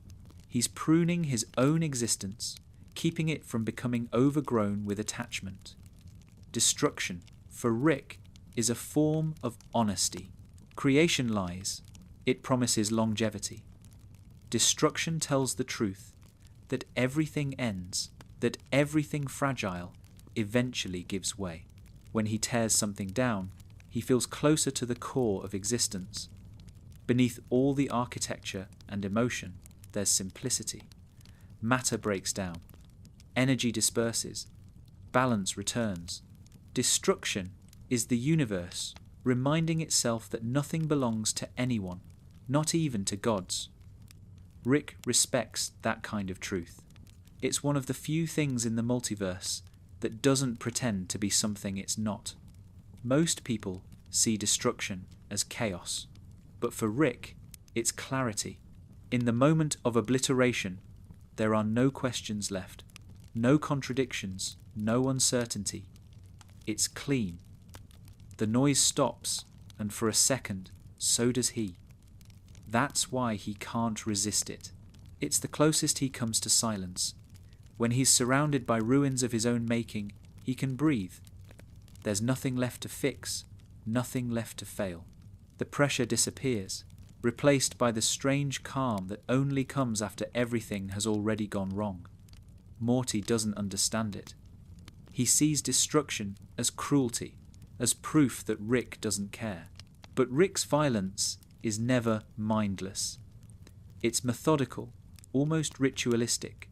Speaker 1: He's pruning his own existence, keeping it from becoming overgrown with attachment. Destruction, for Rick, is a form of honesty. Creation lies, it promises longevity. Destruction tells the truth, that everything ends, that everything fragile eventually gives way. When he tears something down, he feels closer to the core of existence. Beneath all the architecture and emotion, there's simplicity. Matter breaks down. Energy disperses. Balance returns. Destruction is the universe reminding itself that nothing belongs to anyone, not even to gods. Rick respects that kind of truth. It's one of the few things in the multiverse that doesn't pretend to be something it's not. Most people see destruction as chaos, but for Rick, it's clarity. In the moment of obliteration, there are no questions left, no contradictions, no uncertainty. It's clean. The noise stops, and for a second, so does he. That's why he can't resist it. It's the closest he comes to silence. When he's surrounded by ruins of his own making, he can breathe. There's nothing left to fix, nothing left to fail. The pressure disappears, replaced by the strange calm that only comes after everything has already gone wrong. Morty doesn't understand it. He sees destruction as cruelty, as proof that Rick doesn't care. But Rick's violence is never mindless. It's methodical, almost ritualistic.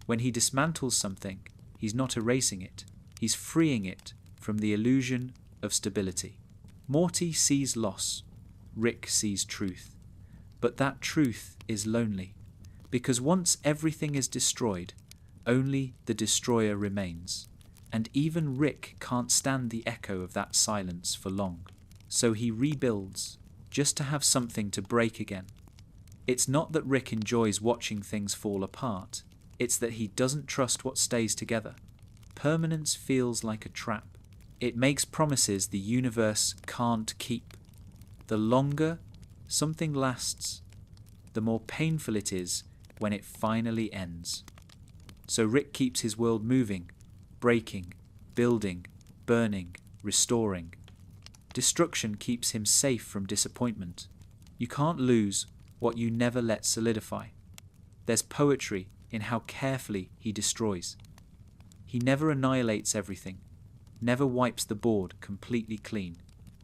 Speaker 1: When he dismantles something, he's not erasing it, he's freeing it from the illusion of stability. Morty sees loss, Rick sees truth. But that truth is lonely, because once everything is destroyed, only the destroyer remains. And even Rick can't stand the echo of that silence for long. So he rebuilds, just to have something to break again. It's not that Rick enjoys watching things fall apart, it's that he doesn't trust what stays together. Permanence feels like a trap. It makes promises the universe can't keep. The longer something lasts, the more painful it is when it finally ends. So Rick keeps his world moving, breaking, building, burning, restoring. Destruction keeps him safe from disappointment. You can't lose what you never let solidify. There's poetry in how carefully he destroys. He never annihilates everything, never wipes the board completely clean.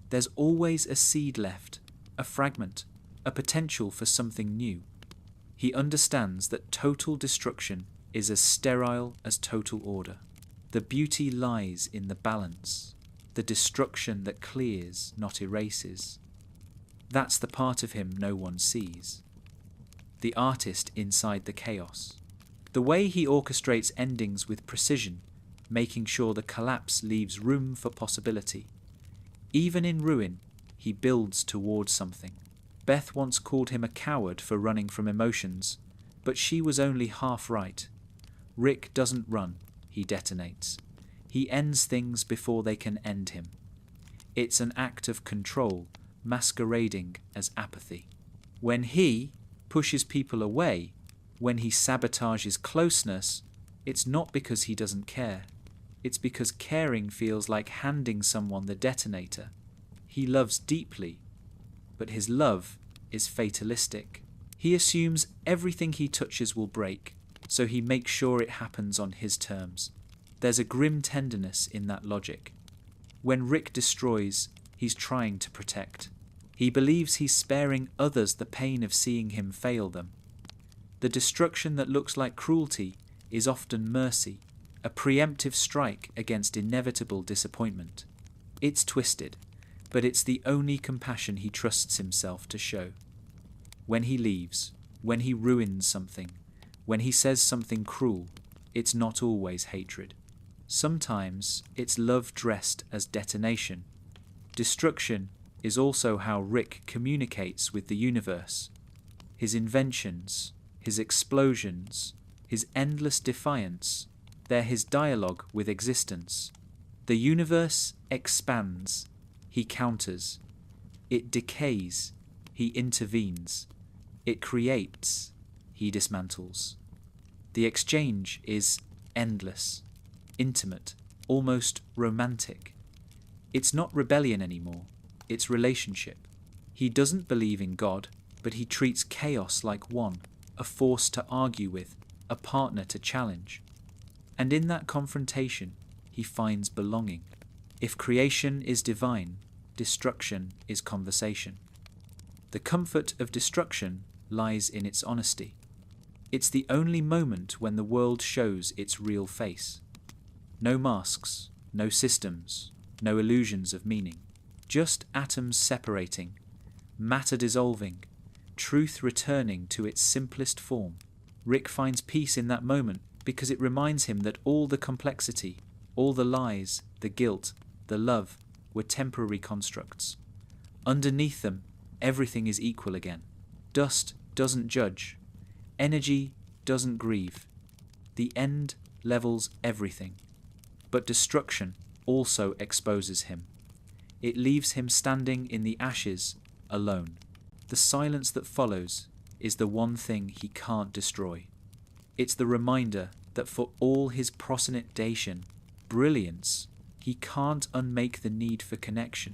Speaker 1: There's always a seed left, a fragment, a potential for something new. He understands that total destruction is as sterile as total order. The beauty lies in the balance, the destruction that clears, not erases. That's the part of him no one sees. The artist inside the chaos. The way he orchestrates endings with precision, making sure the collapse leaves room for possibility. Even in ruin, he builds towards something. Beth once called him a coward for running from emotions, but she was only half right. Rick doesn't run, he detonates. He ends things before they can end him. It's an act of control, masquerading as apathy. When he pushes people away, when he sabotages closeness, it's not because he doesn't care. It's because caring feels like handing someone the detonator. He loves deeply, but his love is fatalistic. He assumes everything he touches will break, so he makes sure it happens on his terms. There's a grim tenderness in that logic. When Rick destroys, he's trying to protect. He believes he's sparing others the pain of seeing him fail them. The destruction that looks like cruelty is often mercy, a preemptive strike against inevitable disappointment. It's twisted, but it's the only compassion he trusts himself to show. When he leaves, when he ruins something, when he says something cruel, it's not always hatred. Sometimes it's love dressed as detonation. Destruction is also how Rick communicates with the universe. His inventions, his explosions, his endless defiance, they're his dialogue with existence. The universe expands, he counters. It decays, he intervenes. It creates, he dismantles. The exchange is endless, intimate, almost romantic. It's not rebellion anymore, it's relationship. He doesn't believe in God, but he treats chaos like one, a force to argue with, a partner to challenge. And in that confrontation, he finds belonging. If creation is divine, destruction is conversation. The comfort of destruction lies in its honesty. It's the only moment when the world shows its real face. No masks, no systems, no illusions of meaning. Just atoms separating, matter dissolving, truth returning to its simplest form. Rick finds peace in that moment because it reminds him that all the complexity, all the lies, the guilt, the love, were temporary constructs. Underneath them, everything is equal again. Dust doesn't judge. Energy doesn't grieve. The end levels everything. But destruction also exposes him. It leaves him standing in the ashes, alone. The silence that follows is the one thing he can't destroy. It's the reminder that for all his proselytization, brilliance, he can't unmake the need for connection.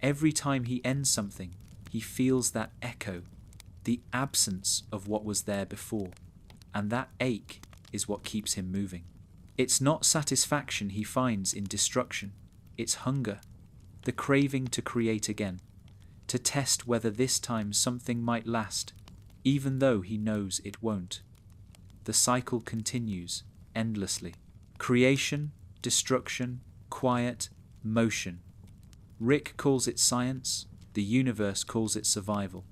Speaker 1: Every time he ends something, he feels that echo, the absence of what was there before, and that ache is what keeps him moving. It's not satisfaction he finds in destruction, it's hunger, the craving to create again, to test whether this time something might last, even though he knows it won't. The cycle continues endlessly. Creation, destruction, quiet, motion. Rick calls it science, the universe calls it survival.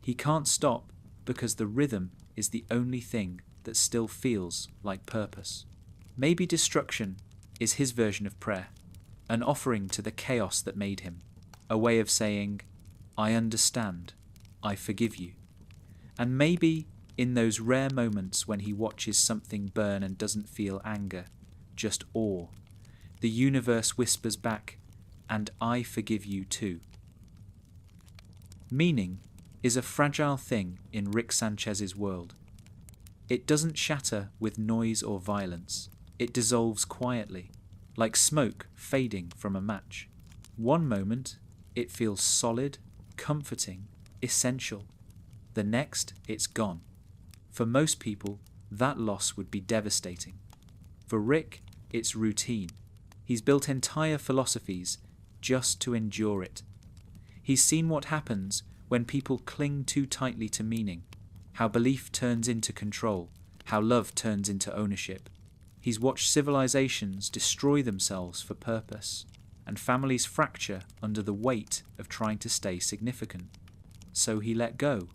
Speaker 1: He can't stop because the rhythm is the only thing that still feels like purpose. Maybe destruction is his version of prayer, an offering to the chaos that made him, a way of saying, I understand, I forgive you. And maybe in those rare moments when he watches something burn and doesn't feel anger, just awe, the universe whispers back, and I forgive you too. Meaning is a fragile thing in Rick Sanchez's world. It doesn't shatter with noise or violence. It dissolves quietly, like smoke fading from a match. One moment, it feels solid, comforting, essential. The next, it's gone. For most people, that loss would be devastating. For Rick, it's routine. He's built entire philosophies just to endure it. He's seen what happens when people cling too tightly to meaning, how belief turns into control, how love turns into ownership. He's watched civilizations destroy themselves for purpose, and families fracture under the weight of trying to stay significant. So he let go.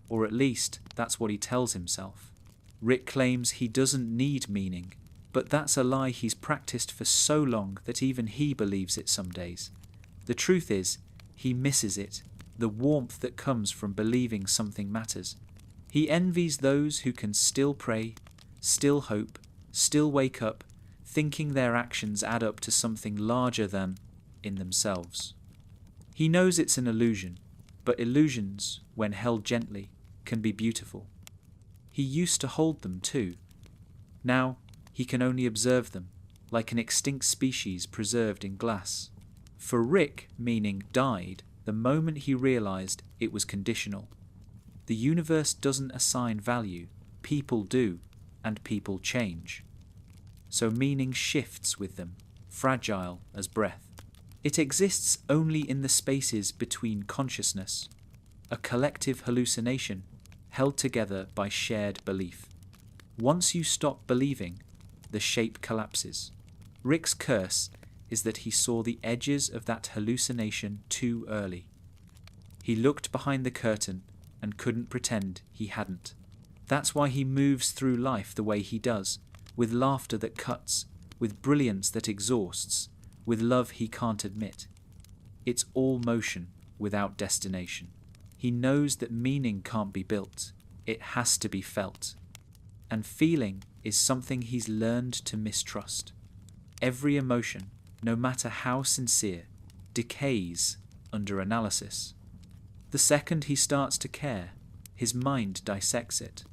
Speaker 1: Or at least, that's what he tells himself. Rick claims he doesn't need meaning, but that's a lie he's practiced for so long that even he believes it some days. The truth is, he misses it, the warmth that comes from believing something matters. He envies those who can still pray, still hope, still wake up, thinking their actions add up to something larger than in themselves. He knows it's an illusion, but illusions, when held gently, can be beautiful. He used to hold them too. Now, he can only observe them, like an extinct species preserved in glass. For Rick, meaning died the moment he realized it was conditional. The universe doesn't assign value, people do, and people change. So meaning shifts with them, fragile as breath. It exists only in the spaces between consciousness, a collective hallucination held together by shared belief. Once you stop believing, the shape collapses. Rick's curse is that he saw the edges of that hallucination too early. He looked behind the curtain and couldn't pretend he hadn't. That's why he moves through life the way he does, with laughter that cuts, with brilliance that exhausts, with love he can't admit. It's all motion without destination. He knows that meaning can't be built, it has to be felt. And feeling is something he's learned to mistrust. Every emotion, no matter how sincere, decays under analysis. The second he starts to care, his mind dissects it.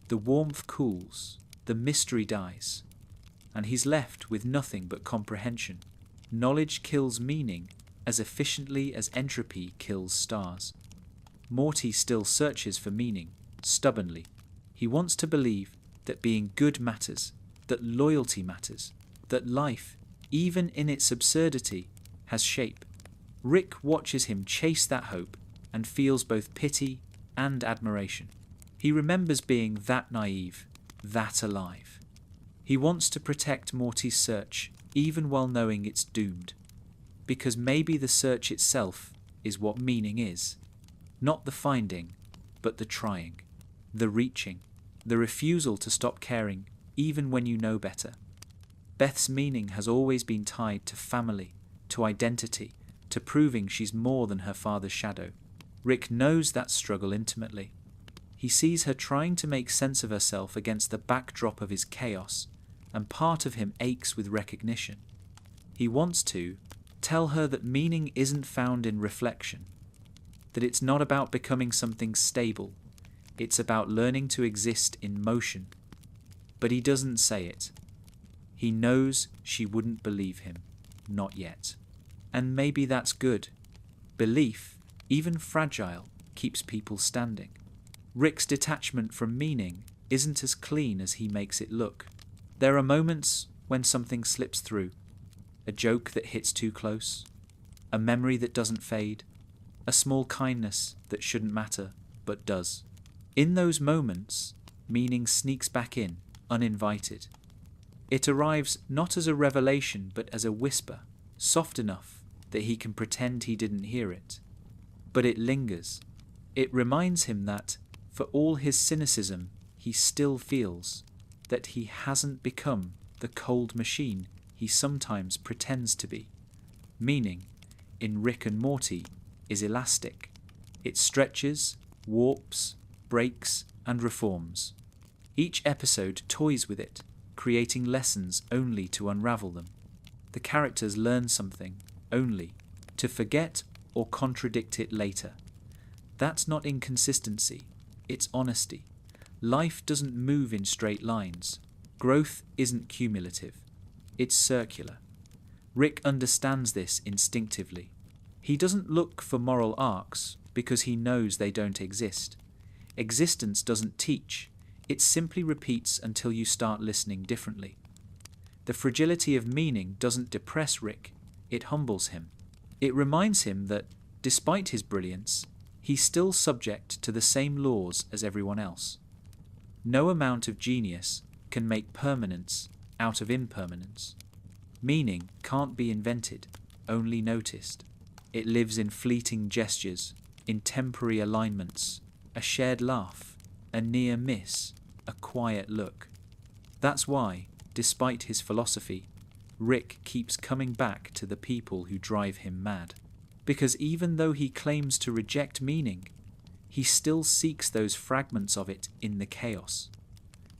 Speaker 1: The warmth cools, the mystery dies, and he's left with nothing but comprehension. Knowledge kills meaning as efficiently as entropy kills stars. Morty still searches for meaning, stubbornly. He wants to believe that being good matters, that loyalty matters, that life, even in its absurdity, has shape. Rick watches him chase that hope and feels both pity and admiration. He remembers being that naive, that alive. He wants to protect Morty's search, even while knowing it's doomed. Because maybe the search itself is what meaning is. Not the finding, but the trying, the reaching, the refusal to stop caring, even when you know better. Beth's meaning has always been tied to family, to identity, to proving she's more than her father's shadow. Rick knows that struggle intimately. He sees her trying to make sense of herself against the backdrop of his chaos, and part of him aches with recognition. He wants to tell her that meaning isn't found in reflection, that it's not about becoming something stable, it's about learning to exist in motion. But he doesn't say it. He knows she wouldn't believe him, not yet. And maybe that's good. Belief, even fragile, keeps people standing. Rick's detachment from meaning isn't as clean as he makes it look. There are moments when something slips through. A joke that hits too close. A memory that doesn't fade. A small kindness that shouldn't matter, but does. In those moments, meaning sneaks back in, uninvited. It arrives not as a revelation, but as a whisper, soft enough that he can pretend he didn't hear it. But it lingers. It reminds him that, for all his cynicism, he still feels that he hasn't become the cold machine he sometimes pretends to be. Meaning, in Rick and Morty, is elastic. It stretches, warps, breaks, and reforms. Each episode toys with it, creating lessons only to unravel them. The characters learn something only to forget or contradict it later. That's not inconsistency, it's honesty. Life doesn't move in straight lines. Growth isn't cumulative, it's circular. Rick understands this instinctively. He doesn't look for moral arcs because he knows they don't exist. Existence doesn't teach, it simply repeats until you start listening differently. The fragility of meaning doesn't depress Rick, it humbles him. It reminds him that, despite his brilliance, he's still subject to the same laws as everyone else. No amount of genius can make permanence out of impermanence. Meaning can't be invented, only noticed. It lives in fleeting gestures, in temporary alignments, a shared laugh, a near miss, a quiet look. That's why, despite his philosophy, Rick keeps coming back to the people who drive him mad. Because even though he claims to reject meaning, he still seeks those fragments of it in the chaos.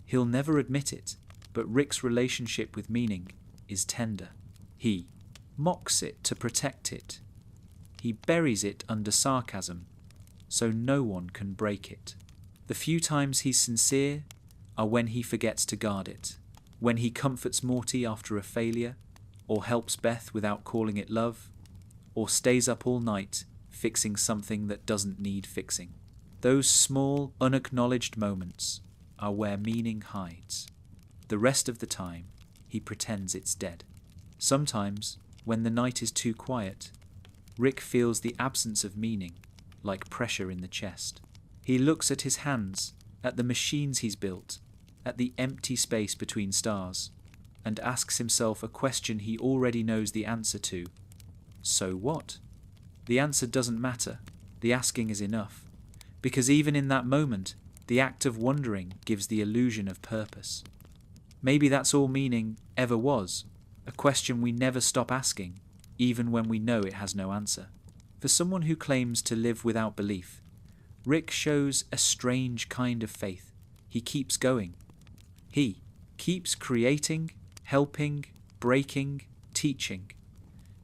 Speaker 1: He'll never admit it, but Rick's relationship with meaning is tender. He mocks it to protect it. He buries it under sarcasm, so no one can break it. The few times he's sincere are when he forgets to guard it, when he comforts Morty after a failure, or helps Beth without calling it love, or stays up all night fixing something that doesn't need fixing. Those small, unacknowledged moments are where meaning hides. The rest of the time, he pretends it's dead. Sometimes, when the night is too quiet, Rick feels the absence of meaning, like pressure in the chest. He looks at his hands, at the machines he's built, at the empty space between stars, and asks himself a question he already knows the answer to. So what? The answer doesn't matter. The asking is enough. Because even in that moment, the act of wondering gives the illusion of purpose. Maybe that's all meaning ever was, a question we never stop asking, even when we know it has no answer. For someone who claims to live without belief, Rick shows a strange kind of faith. He keeps going. He keeps creating, helping, breaking, teaching.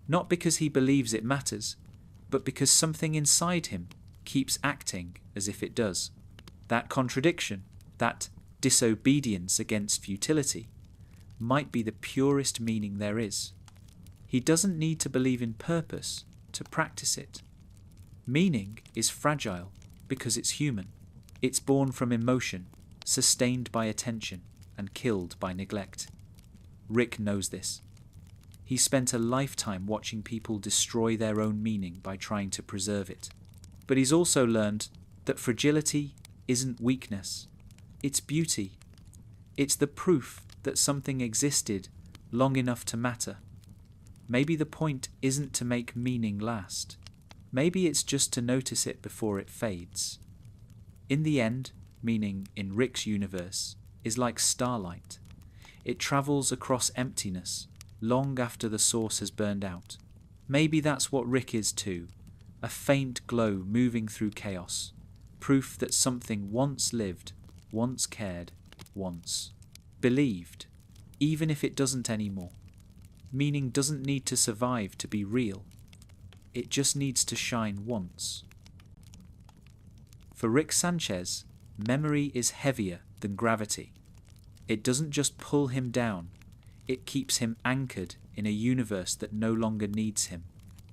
Speaker 1: Not because he believes it matters, but because something inside him keeps acting as if it does. That contradiction, that disobedience against futility, might be the purest meaning there is. He doesn't need to believe in purpose to practice it. Meaning is fragile because it's human. It's born from emotion, sustained by attention, and killed by neglect. Rick knows this. He spent a lifetime watching people destroy their own meaning by trying to preserve it. But he's also learned that fragility isn't weakness. It's beauty. It's the proof that something existed long enough to matter. Maybe the point isn't to make meaning last. Maybe it's just to notice it before it fades. In the end, meaning in Rick's universe is like starlight. It travels across emptiness, long after the source has burned out. Maybe that's what Rick is too, a faint glow moving through chaos, proof that something once lived, once cared, once believed, even if it doesn't anymore. Meaning doesn't need to survive to be real. It just needs to shine once. For Rick Sanchez, memory is heavier than gravity. It doesn't just pull him down, it keeps him anchored in a universe that no longer needs him.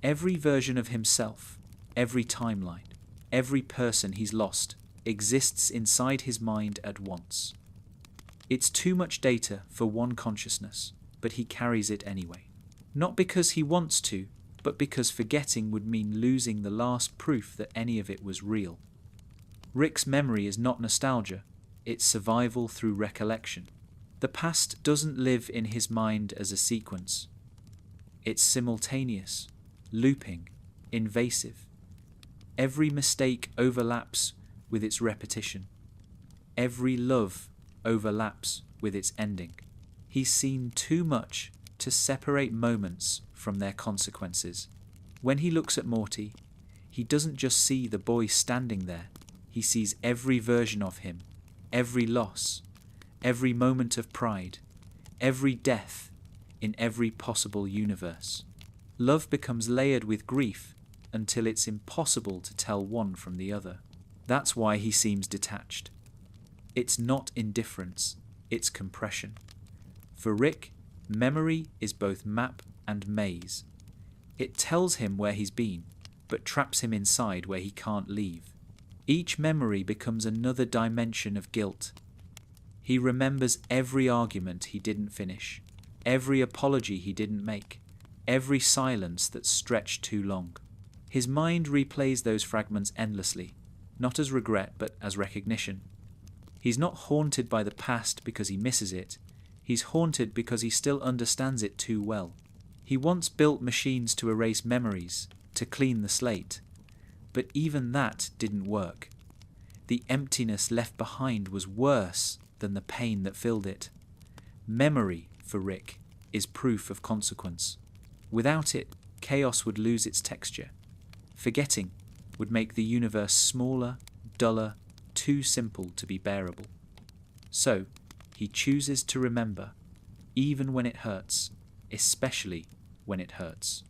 Speaker 1: Every version of himself, every timeline, every person he's lost exists inside his mind at once. It's too much data for one consciousness, but he carries it anyway. Not because he wants to, but because forgetting would mean losing the last proof that any of it was real. Rick's memory is not nostalgia, it's survival through recollection. The past doesn't live in his mind as a sequence. It's simultaneous, looping, invasive. Every mistake overlaps with its repetition. Every love overlaps with its ending. He's seen too much to separate moments from their consequences. When he looks at Morty, he doesn't just see the boy standing there. He sees every version of him, every loss, every moment of pride, every death in every possible universe. Love becomes layered with grief until it's impossible to tell one from the other. That's why he seems detached. It's not indifference, it's compression. For Rick, memory is both map and maze. It tells him where he's been, but traps him inside where he can't leave. Each memory becomes another dimension of guilt. He remembers every argument he didn't finish, every apology he didn't make, every silence that stretched too long. His mind replays those fragments endlessly, not as regret but as recognition. He's not haunted by the past because he misses it. He's haunted because he still understands it too well. He once built machines to erase memories, to clean the slate. But even that didn't work. The emptiness left behind was worse than the pain that filled it. Memory, for Rick, is proof of consequence. Without it, chaos would lose its texture. Forgetting would make the universe smaller, duller, too simple to be bearable. So, he chooses to remember, even when it hurts, especially when it hurts.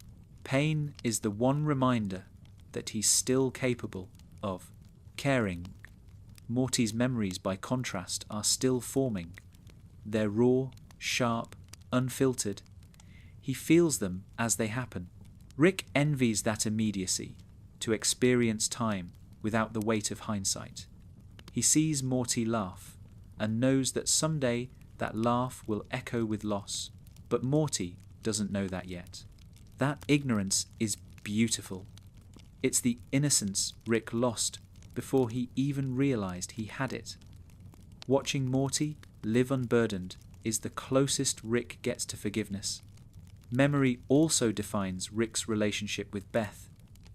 Speaker 1: Pain is the one reminder that he's still capable of caring. Morty's memories, by contrast, are still forming. They're raw, sharp, unfiltered. He feels them as they happen. Rick envies that immediacy, to experience time without the weight of hindsight. He sees Morty laugh, and knows that someday that laugh will echo with loss. But Morty doesn't know that yet. That ignorance is beautiful. It's the innocence Rick lost before he even realized he had it. Watching Morty live unburdened is the closest Rick gets to forgiveness. Memory also defines Rick's relationship with Beth.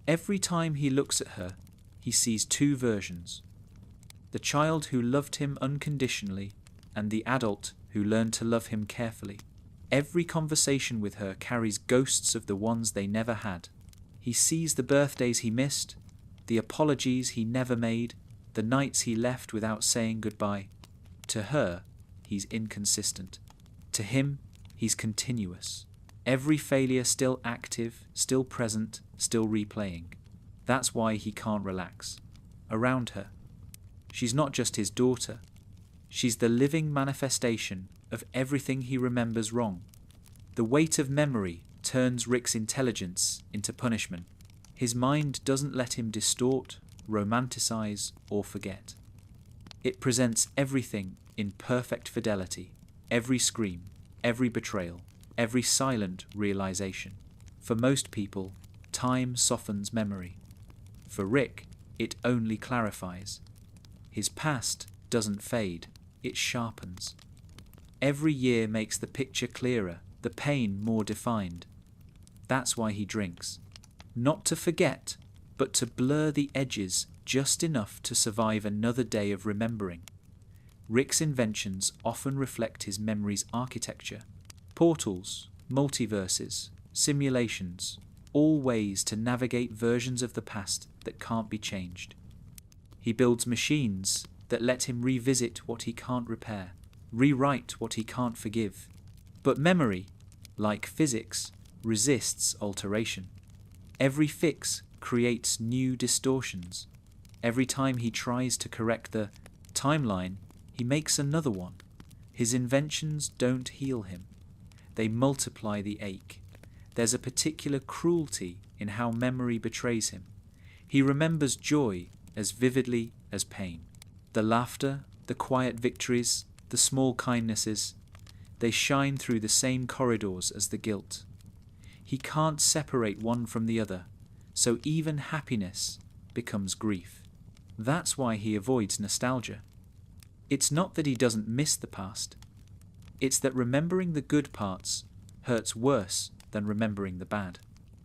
Speaker 1: Every time he looks at her, he sees two versions. The child who loved him unconditionally and the adult who learned to love him carefully. Every conversation with her carries ghosts of the ones they never had. He sees the birthdays he missed, the apologies he never made, the nights he left without saying goodbye. To her, he's inconsistent. To him, he's continuous. Every failure still active, still present, still replaying. That's why he can't relax. Around her, she's not just his daughter. She's the living manifestation of everything he remembers wrong. The weight of memory turns Rick's intelligence into punishment. His mind doesn't let him distort, romanticize, or forget. It presents everything in perfect fidelity, every scream, every betrayal, every silent realization. For most people, time softens memory. For Rick, it only clarifies. His past doesn't fade, it sharpens. Every year makes the picture clearer, the pain more defined. That's why he drinks. Not to forget, but to blur the edges just enough to survive another day of remembering. Rick's inventions often reflect his memory's architecture. Portals, multiverses, simulations, all ways to navigate versions of the past that can't be changed. He builds machines that let him revisit what he can't repair, rewrite what he can't forgive. But memory, like physics, resists alteration. Every fix creates new distortions. Every time he tries to correct the timeline, he makes another one. His inventions don't heal him. They multiply the ache. There's a particular cruelty in how memory betrays him. He remembers joy as vividly as pain. The laughter, the quiet victories, the small kindnesses, they shine through the same corridors as the guilt. He can't separate one from the other, so even happiness becomes grief. That's why he avoids nostalgia. It's not that he doesn't miss the past. It's that remembering the good parts hurts worse than remembering the bad.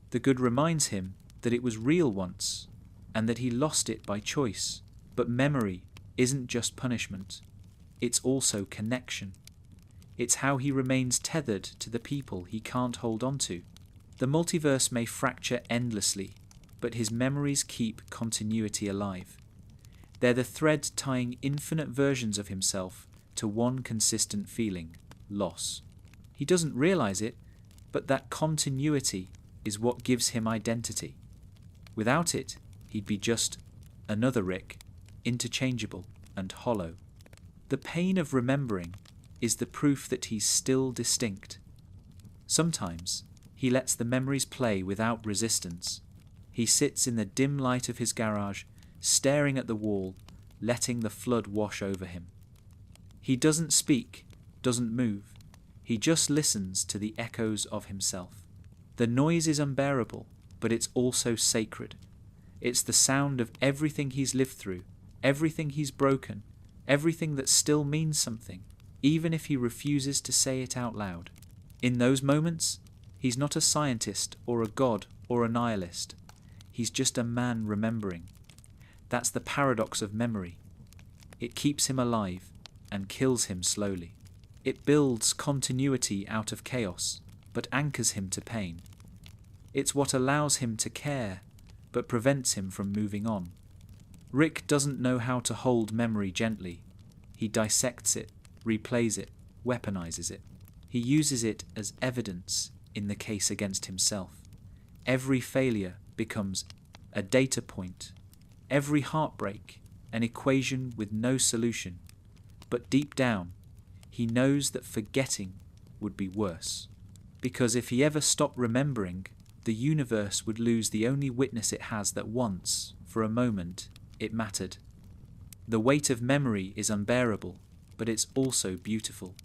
Speaker 1: The good reminds him that it was real once, and that he lost it by choice. But memory isn't just punishment. It's also connection. It's how he remains tethered to the people he can't hold on to. The multiverse may fracture endlessly, but his memories keep continuity alive. They're the thread tying infinite versions of himself to one consistent feeling: loss. He doesn't realize it, but that continuity is what gives him identity. Without it, he'd be just another Rick, interchangeable and hollow. The pain of remembering is the proof that he's still distinct. Sometimes he lets the memories play without resistance. He sits in the dim light of his garage, staring at the wall, letting the flood wash over him. He doesn't speak, doesn't move. He just listens to the echoes of himself. The noise is unbearable, but it's also sacred. It's the sound of everything he's lived through, everything he's broken, everything that still means something, even if he refuses to say it out loud. In those moments, he's not a scientist or a god or a nihilist. He's just a man remembering. That's the paradox of memory. It keeps him alive and kills him slowly. It builds continuity out of chaos, but anchors him to pain. It's what allows him to care, but prevents him from moving on. Rick doesn't know how to hold memory gently. He dissects it, replays it, weaponizes it. He uses it as evidence in the case against himself. Every failure becomes a data point. Every heartbreak, an equation with no solution. But deep down, he knows that forgetting would be worse. Because if he ever stopped remembering, the universe would lose the only witness it has that once, for a moment, it mattered. The weight of memory is unbearable, but it's also beautiful.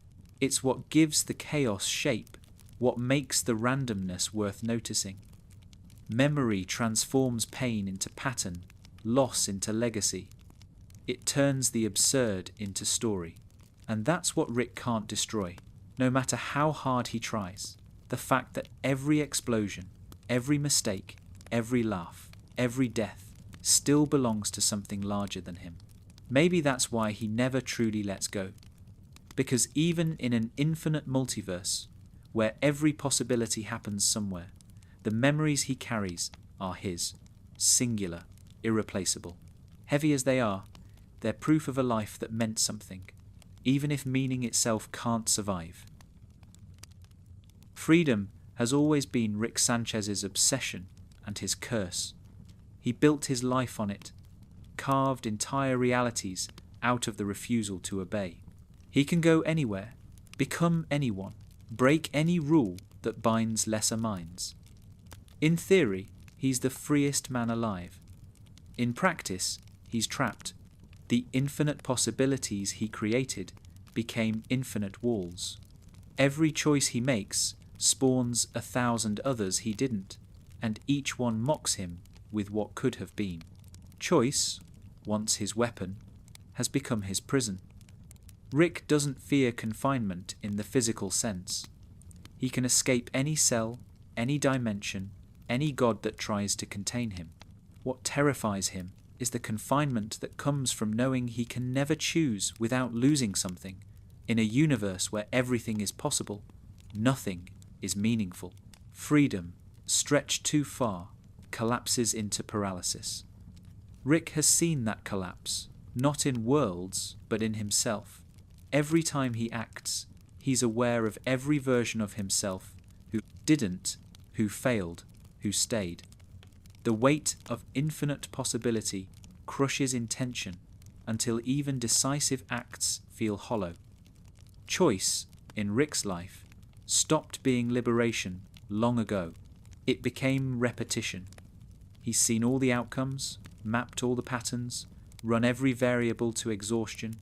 Speaker 1: It's what gives the chaos shape, what makes the randomness worth noticing. Memory transforms pain into pattern, loss into legacy. It turns the absurd into story. And that's what Rick can't destroy, no matter how hard he tries. The fact that every explosion, every mistake, every laugh, every death still belongs to something larger than him. Maybe that's why he never truly lets go. Because even in an infinite multiverse, where every possibility happens somewhere, the memories he carries are his, singular, irreplaceable. Heavy as they are, they're proof of a life that meant something, even if meaning itself can't survive. Freedom has always been Rick Sanchez's obsession and his curse. He built his life on it, carved entire realities out of the refusal to obey. He can go anywhere, become anyone, break any rule that binds lesser minds. In theory, he's the freest man alive. In practice, he's trapped. The infinite possibilities he created became infinite walls. Every choice he makes spawns 1,000 others he didn't, and each one mocks him with what could have been. Choice, once his weapon, has become his prison. Rick doesn't fear confinement in the physical sense. He can escape any cell, any dimension, any god that tries to contain him. What terrifies him is the confinement that comes from knowing he can never choose without losing something. In a universe where everything is possible, nothing is meaningful. Freedom, stretched too far, collapses into paralysis. Rick has seen that collapse, not in worlds, but in himself. Every time he acts, he's aware of every version of himself who didn't, who failed, who stayed. The weight of infinite possibility crushes intention until even decisive acts feel hollow. Choice, in Rick's life, stopped being liberation long ago. It became repetition. He's seen all the outcomes, mapped all the patterns, run every variable to exhaustion.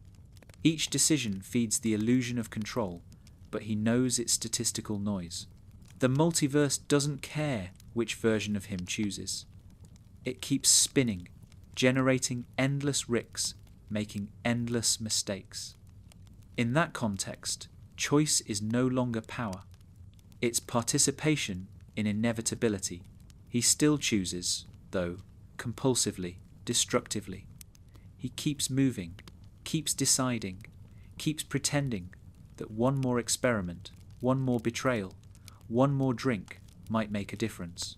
Speaker 1: Each decision feeds the illusion of control, but he knows its statistical noise. The multiverse doesn't care which version of him chooses. It keeps spinning, generating endless Ricks, making endless mistakes. In that context, choice is no longer power. It's participation in inevitability. He still chooses, though, compulsively, destructively. He keeps moving, keeps deciding, keeps pretending, that one more experiment, one more betrayal, one more drink might make a difference.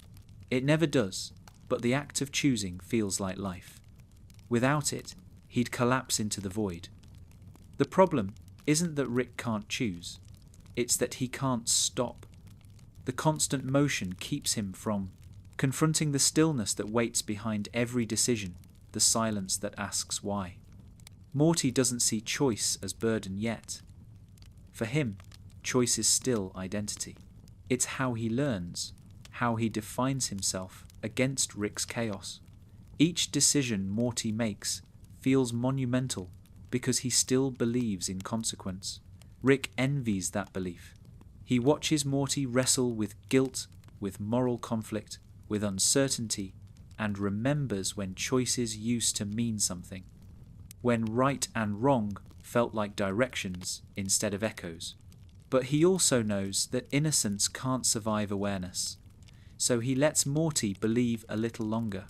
Speaker 1: It never does, but the act of choosing feels like life. Without it, he'd collapse into the void. The problem isn't that Rick can't choose, it's that he can't stop. The constant motion keeps him from confronting the stillness that waits behind every decision, the silence that asks why. Morty doesn't see choice as burden yet. For him, choice is still identity. It's how he learns, how he defines himself against Rick's chaos. Each decision Morty makes feels monumental because he still believes in consequence. Rick envies that belief. He watches Morty wrestle with guilt, with moral conflict, with uncertainty, and remembers when choices used to mean something, when right and wrong felt like directions instead of echoes. But he also knows that innocence can't survive awareness, so he lets Morty believe a little longer.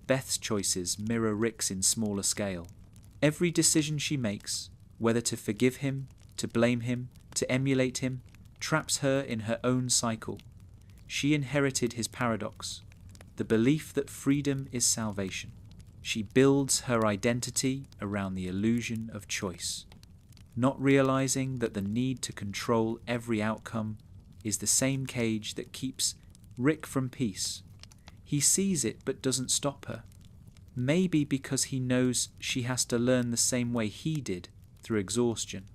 Speaker 1: Beth's choices mirror Rick's in smaller scale. Every decision she makes, whether to forgive him, to blame him, to emulate him, traps her in her own cycle. She inherited his paradox, the belief that freedom is salvation. She builds her identity around the illusion of choice, not realizing that the need to control every outcome is the same cage that keeps Rick from peace. He sees it but doesn't stop her. Maybe because he knows she has to learn the same way he did, through exhaustion.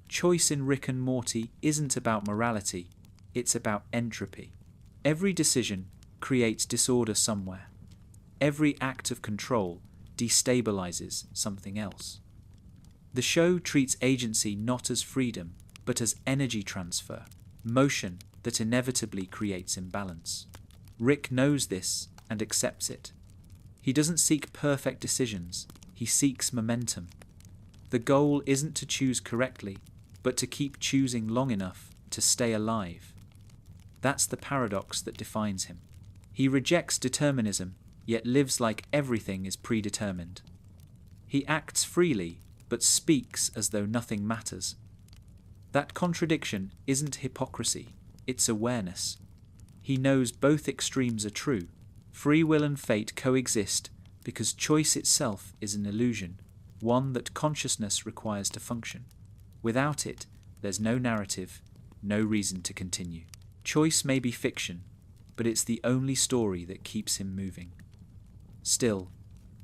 Speaker 1: Choice in Rick and Morty isn't about morality, it's about entropy. Every decision creates disorder somewhere. Every act of control destabilizes something else. The show treats agency not as freedom, but as energy transfer, motion that inevitably creates imbalance. Rick knows this and accepts it. He doesn't seek perfect decisions, he seeks momentum. The goal isn't to choose correctly, but to keep choosing long enough to stay alive. That's the paradox that defines him. He rejects determinism, yet lives like everything is predetermined. He acts freely, but speaks as though nothing matters. That contradiction isn't hypocrisy, it's awareness. He knows both extremes are true. Free will and fate coexist because choice itself is an illusion, one that consciousness requires to function. Without it, there's no narrative, no reason to continue. Choice may be fiction, but it's the only story that keeps him moving. Still,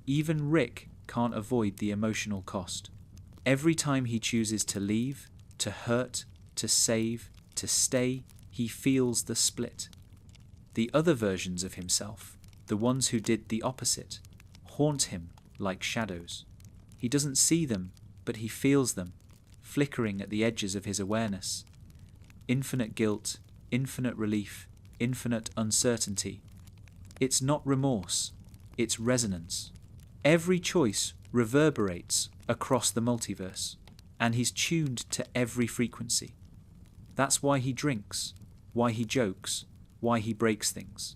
Speaker 1: even Rick can't avoid the emotional cost. Every time he chooses to leave, to hurt, to save, to stay, he feels the split. The other versions of himself, the ones who did the opposite, haunt him like shadows. He doesn't see them, but he feels them, flickering at the edges of his awareness. Infinite guilt, infinite relief, infinite uncertainty. It's not remorse, it's resonance. Every choice reverberates across the multiverse, and he's tuned to every frequency. That's why he drinks, why he jokes, why he breaks things.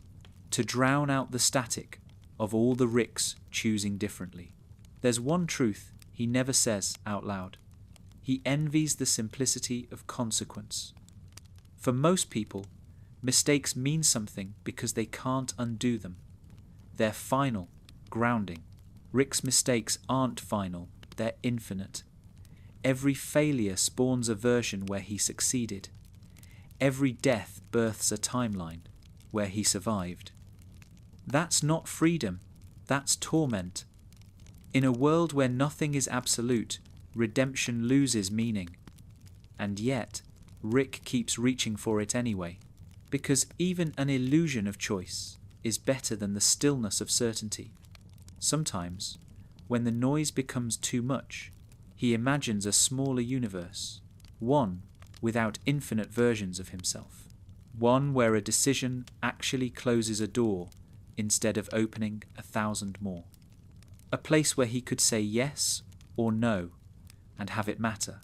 Speaker 1: To drown out the static of all the Ricks choosing differently. There's one truth he never says out loud. He envies the simplicity of consequence. For most people, mistakes mean something because they can't undo them. They're final, grounding. Rick's mistakes aren't final, they're infinite. Every failure spawns a version where he succeeded. Every death births a timeline where he survived. That's not freedom, that's torment. In a world where nothing is absolute, redemption loses meaning. And yet, Rick keeps reaching for it anyway, because even an illusion of choice is better than the stillness of certainty. Sometimes, when the noise becomes too much, he imagines a smaller universe, one without infinite versions of himself, one where a decision actually closes a door instead of opening 1,000 more. A place where he could say yes or no and have it matter.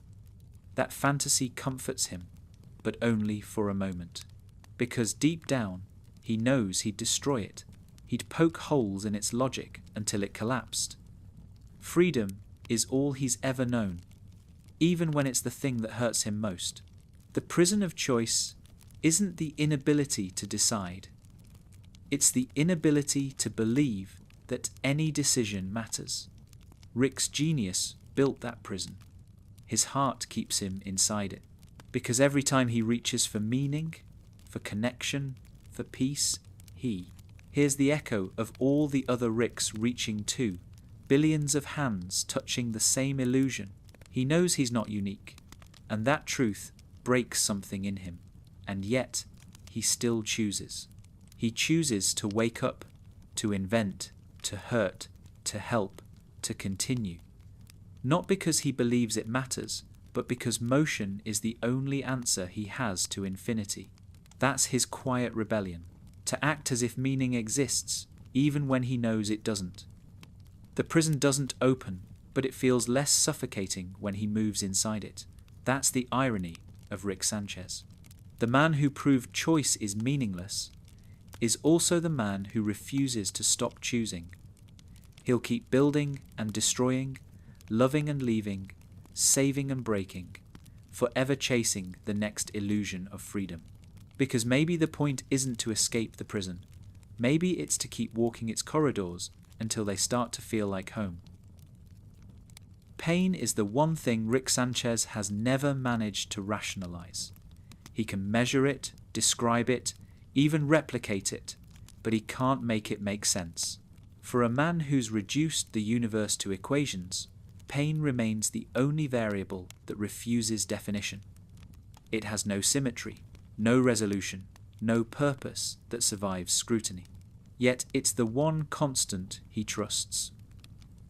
Speaker 1: That fantasy comforts him, but only for a moment, because deep down he knows he'd destroy it. He'd poke holes in its logic until it collapsed. Freedom is all he's ever known. even when it's the thing that hurts him most. The prison of choice isn't the inability to decide. It's the inability to believe that any decision matters. Rick's genius built that prison. His heart keeps him inside it, because every time he reaches for meaning, for connection, for peace, he hears the echo of all the other Ricks reaching too, billions of hands touching the same illusion. He knows he's not unique, and that truth breaks something in him, and yet he still chooses. He chooses to wake up, to invent, to hurt, to help, to continue. Not because he believes it matters, but because motion is the only answer he has to infinity. That's his quiet rebellion, to act as if meaning exists, even when he knows it doesn't. The prison doesn't open, but it feels less suffocating when he moves inside it. That's the irony of Rick Sanchez. The man who proved choice is meaningless is also the man who refuses to stop choosing. He'll keep building and destroying, loving and leaving, saving and breaking, forever chasing the next illusion of freedom. Because maybe the point isn't to escape the prison. Maybe it's to keep walking its corridors until they start to feel like home. Pain is the one thing Rick Sanchez has never managed to rationalize. He can measure it, describe it, even replicate it, but he can't make it make sense. For a man who's reduced the universe to equations, pain remains the only variable that refuses definition. It has no symmetry, no resolution, no purpose that survives scrutiny. Yet it's the one constant he trusts.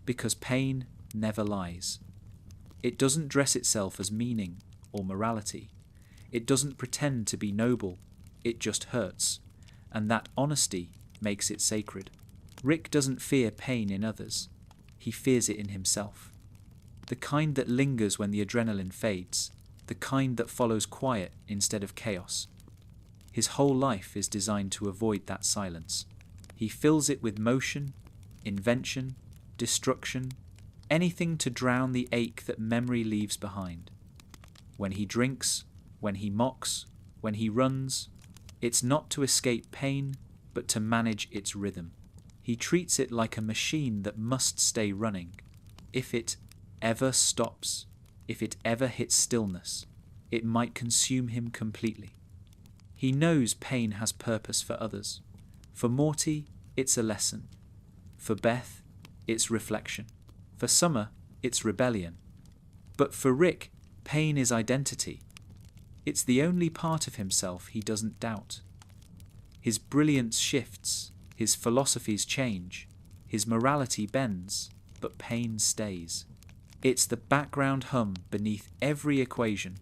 Speaker 1: Because pain never lies. It doesn't dress itself as meaning or morality. It doesn't pretend to be noble. It just hurts. And that honesty makes it sacred. Rick doesn't fear pain in others. He fears it in himself. The kind that lingers when the adrenaline fades. The kind that follows quiet instead of chaos. His whole life is designed to avoid that silence. He fills it with motion, invention, destruction, anything to drown the ache that memory leaves behind. When he drinks, when he mocks, when he runs, it's not to escape pain, but to manage its rhythm. He treats it like a machine that must stay running. If it ever stops, if it ever hits stillness, it might consume him completely. He knows pain has purpose for others. For Morty, it's a lesson. For Beth, it's reflection. For Summer, it's rebellion. But for Rick, pain is identity. It's the only part of himself he doesn't doubt. His brilliance shifts, his philosophies change, his morality bends, but pain stays. It's the background hum beneath every equation,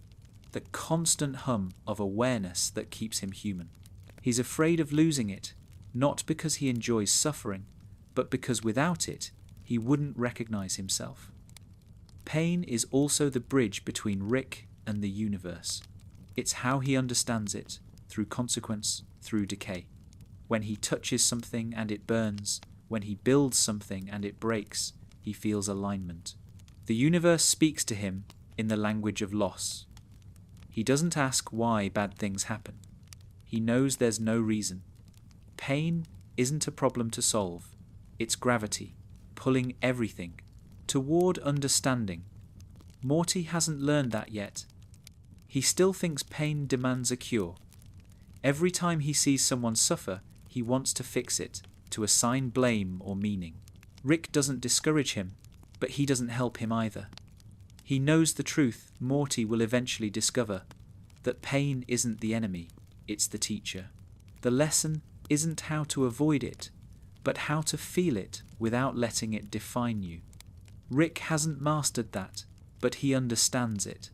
Speaker 1: the constant hum of awareness that keeps him human. He's afraid of losing it, not because he enjoys suffering, but because without it, he wouldn't recognize himself. Pain is also the bridge between Rick and the universe. It's how he understands it, through consequence, through decay. When he touches something and it burns, when he builds something and it breaks, he feels alignment. The universe speaks to him in the language of loss. He doesn't ask why bad things happen. He knows there's no reason. Pain isn't a problem to solve. It's gravity, pulling everything toward understanding. Morty hasn't learned that yet. He still thinks pain demands a cure. Every time he sees someone suffer, he wants to fix it, to assign blame or meaning. Rick doesn't discourage him, but he doesn't help him either. He knows the truth Morty will eventually discover, that pain isn't the enemy, it's the teacher. The lesson isn't how to avoid it, but how to feel it without letting it define you. Rick hasn't mastered that, but he understands it.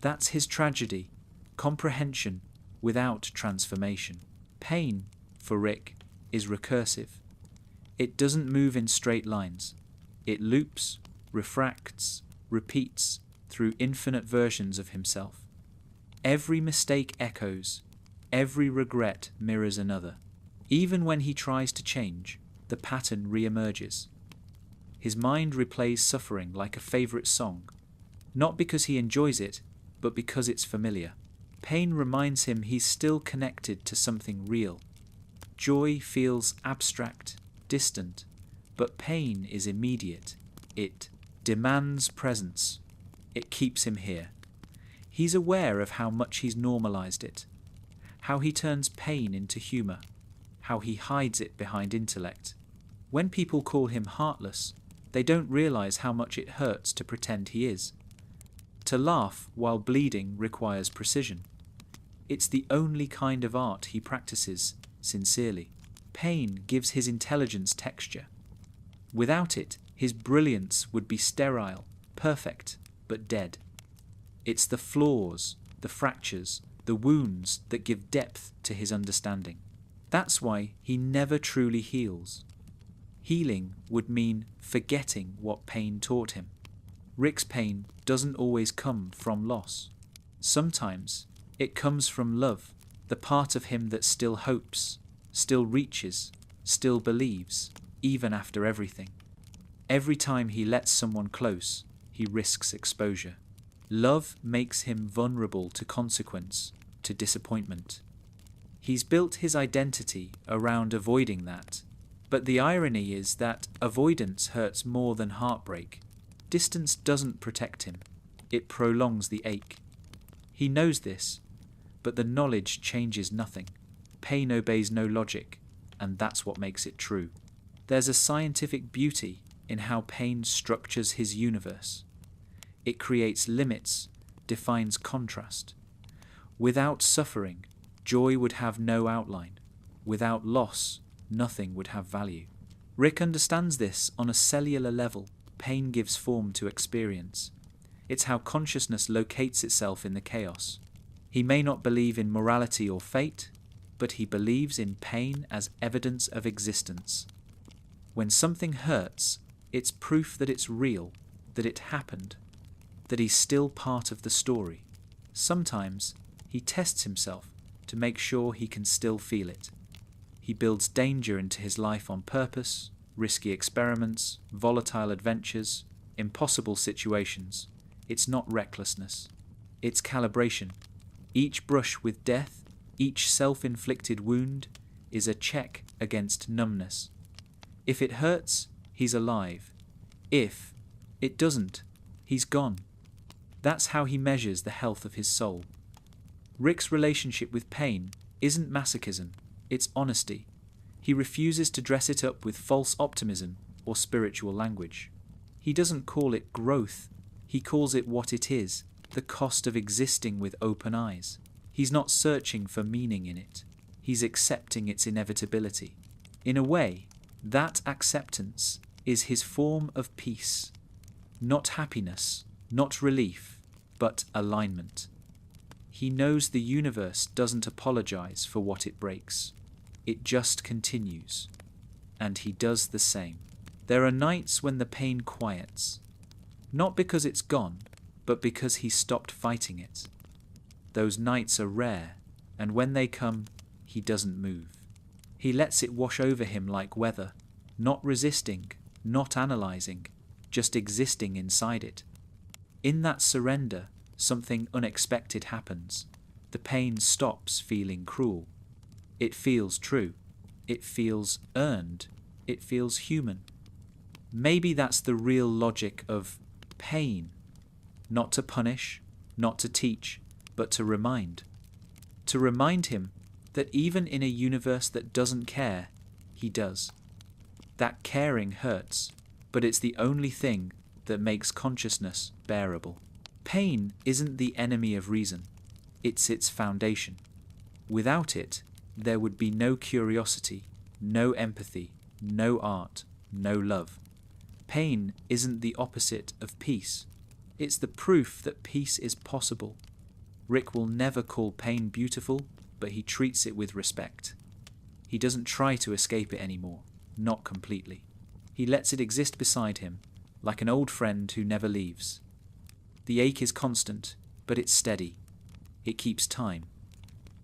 Speaker 1: That's his tragedy, comprehension without transformation. Pain, for Rick, is recursive. It doesn't move in straight lines. It loops, refracts, repeats through infinite versions of himself. Every mistake echoes, every regret mirrors another. Even when he tries to change, the pattern re-emerges. His mind replays suffering like a favourite song. not because he enjoys it, but because it's familiar. Pain reminds him he's still connected to something real. Joy feels abstract, distant, but pain is immediate. It demands presence. It keeps him here. He's aware of how much he's normalized it, how he turns pain into humor, how he hides it behind intellect. When people call him heartless, they don't realize how much it hurts to pretend he is. To laugh while bleeding requires precision. It's the only kind of art he practices sincerely. Pain gives his intelligence texture. Without it, his brilliance would be sterile, perfect, but dead. It's the flaws, the fractures, the wounds that give depth to his understanding. That's why he never truly heals. Healing would mean forgetting what pain taught him. Rick's pain doesn't always come from loss. Sometimes it comes from love, the part of him that still hopes, still reaches, still believes, even after everything. Every time he lets someone close, he risks exposure. Love makes him vulnerable to consequence, to disappointment. He's built his identity around avoiding that, but the irony is that avoidance hurts more than heartbreak. Distance doesn't protect him, it prolongs the ache. He knows this, but the knowledge changes nothing. Pain obeys no logic, and that's what makes it true. There's a scientific beauty in how pain structures his universe. It creates limits, defines contrast. Without suffering, joy would have no outline. Without loss, nothing would have value. Rick understands this on a cellular level. Pain gives form to experience. It's how consciousness locates itself in the chaos. He may not believe in morality or fate, but he believes in pain as evidence of existence. When something hurts, it's proof that it's real, that it happened, that he's still part of the story. Sometimes he tests himself to make sure he can still feel it. He builds danger into his life on purpose, risky experiments, volatile adventures, impossible situations. It's not recklessness. It's calibration. Each brush with death, each self-inflicted wound, is a check against numbness. If it hurts, he's alive. If it doesn't, he's gone. That's how he measures the health of his soul. Rick's relationship with pain isn't masochism, it's honesty. He refuses to dress it up with false optimism or spiritual language. He doesn't call it growth, he calls it what it is, the cost of existing with open eyes. He's not searching for meaning in it, he's accepting its inevitability. In a way, that acceptance is his form of peace. Not happiness, not relief, but alignment. He knows the universe doesn't apologize for what it breaks. It just continues. And he does the same. There are nights when the pain quiets. Not because it's gone, but because he stopped fighting it. Those nights are rare, and when they come, he doesn't move. He lets it wash over him like weather, not resisting, not analyzing, just existing inside it. In that surrender, something unexpected happens. The pain stops feeling cruel. It feels true. It feels earned. It feels human. Maybe that's the real logic of pain. Not to punish, not to teach, but to remind. To remind him that even in a universe that doesn't care, he does. That caring hurts, but it's the only thing that makes consciousness bearable. Pain isn't the enemy of reason. It's its foundation. Without it, there would be no curiosity, no empathy, no art, no love. Pain isn't the opposite of peace. It's the proof that peace is possible. Rick will never call pain beautiful, but he treats it with respect. He doesn't try to escape it anymore, not completely. He lets it exist beside him, like an old friend who never leaves. The ache is constant, but it's steady. It keeps time.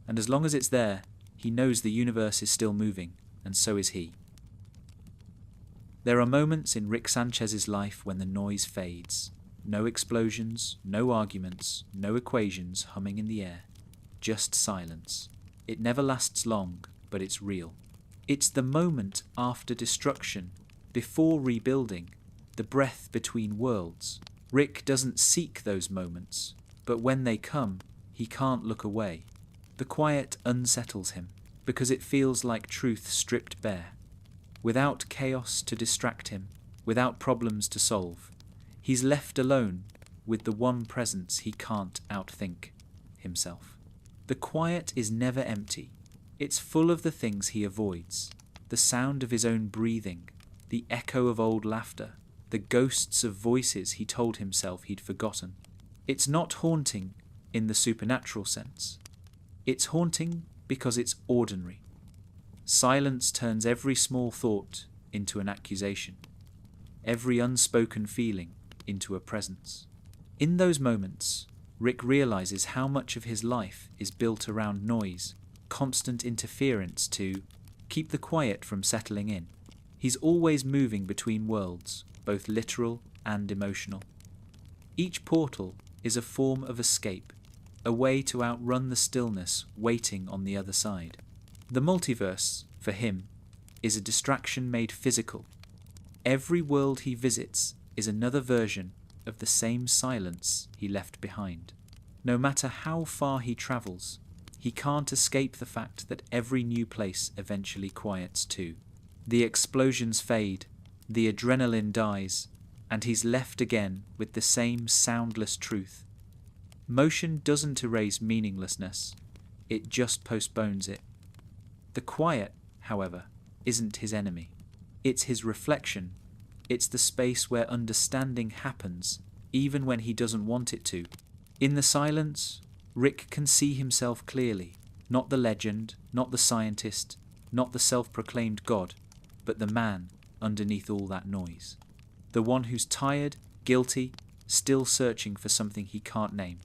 Speaker 1: And as long as it's there, he knows the universe is still moving, and so is he. There are moments in Rick Sanchez's life when the noise fades. No explosions, no arguments, no equations humming in the air. Just silence. It never lasts long, but it's real. It's the moment after destruction, before rebuilding, the breath between worlds. Rick doesn't seek those moments, but when they come, he can't look away. The quiet unsettles him, because it feels like truth stripped bare. Without chaos to distract him, without problems to solve, he's left alone with the one presence he can't outthink, himself. The quiet is never empty. It's full of the things he avoids, the sound of his own breathing, the echo of old laughter, the ghosts of voices he told himself he'd forgotten. It's not haunting in the supernatural sense. It's haunting because it's ordinary. Silence turns every small thought into an accusation, every unspoken feeling into a presence. In those moments, Rick realizes how much of his life is built around noise, constant interference to keep the quiet from settling in. He's always moving between worlds, both literal and emotional. Each portal is a form of escape, a way to outrun the stillness waiting on the other side. The multiverse, for him, is a distraction made physical. Every world he visits is another version of the same silence he left behind. No matter how far he travels, he can't escape the fact that every new place eventually quiets too. The explosions fade, the adrenaline dies, and he's left again with the same soundless truth. Motion doesn't erase meaninglessness, it just postpones it. The quiet, however, isn't his enemy. It's his reflection. It's the space where understanding happens, even when he doesn't want it to. In the silence, Rick can see himself clearly, not the legend, not the scientist, not the self-proclaimed god, but the man underneath all that noise. The one who's tired, guilty, still searching for something he can't name.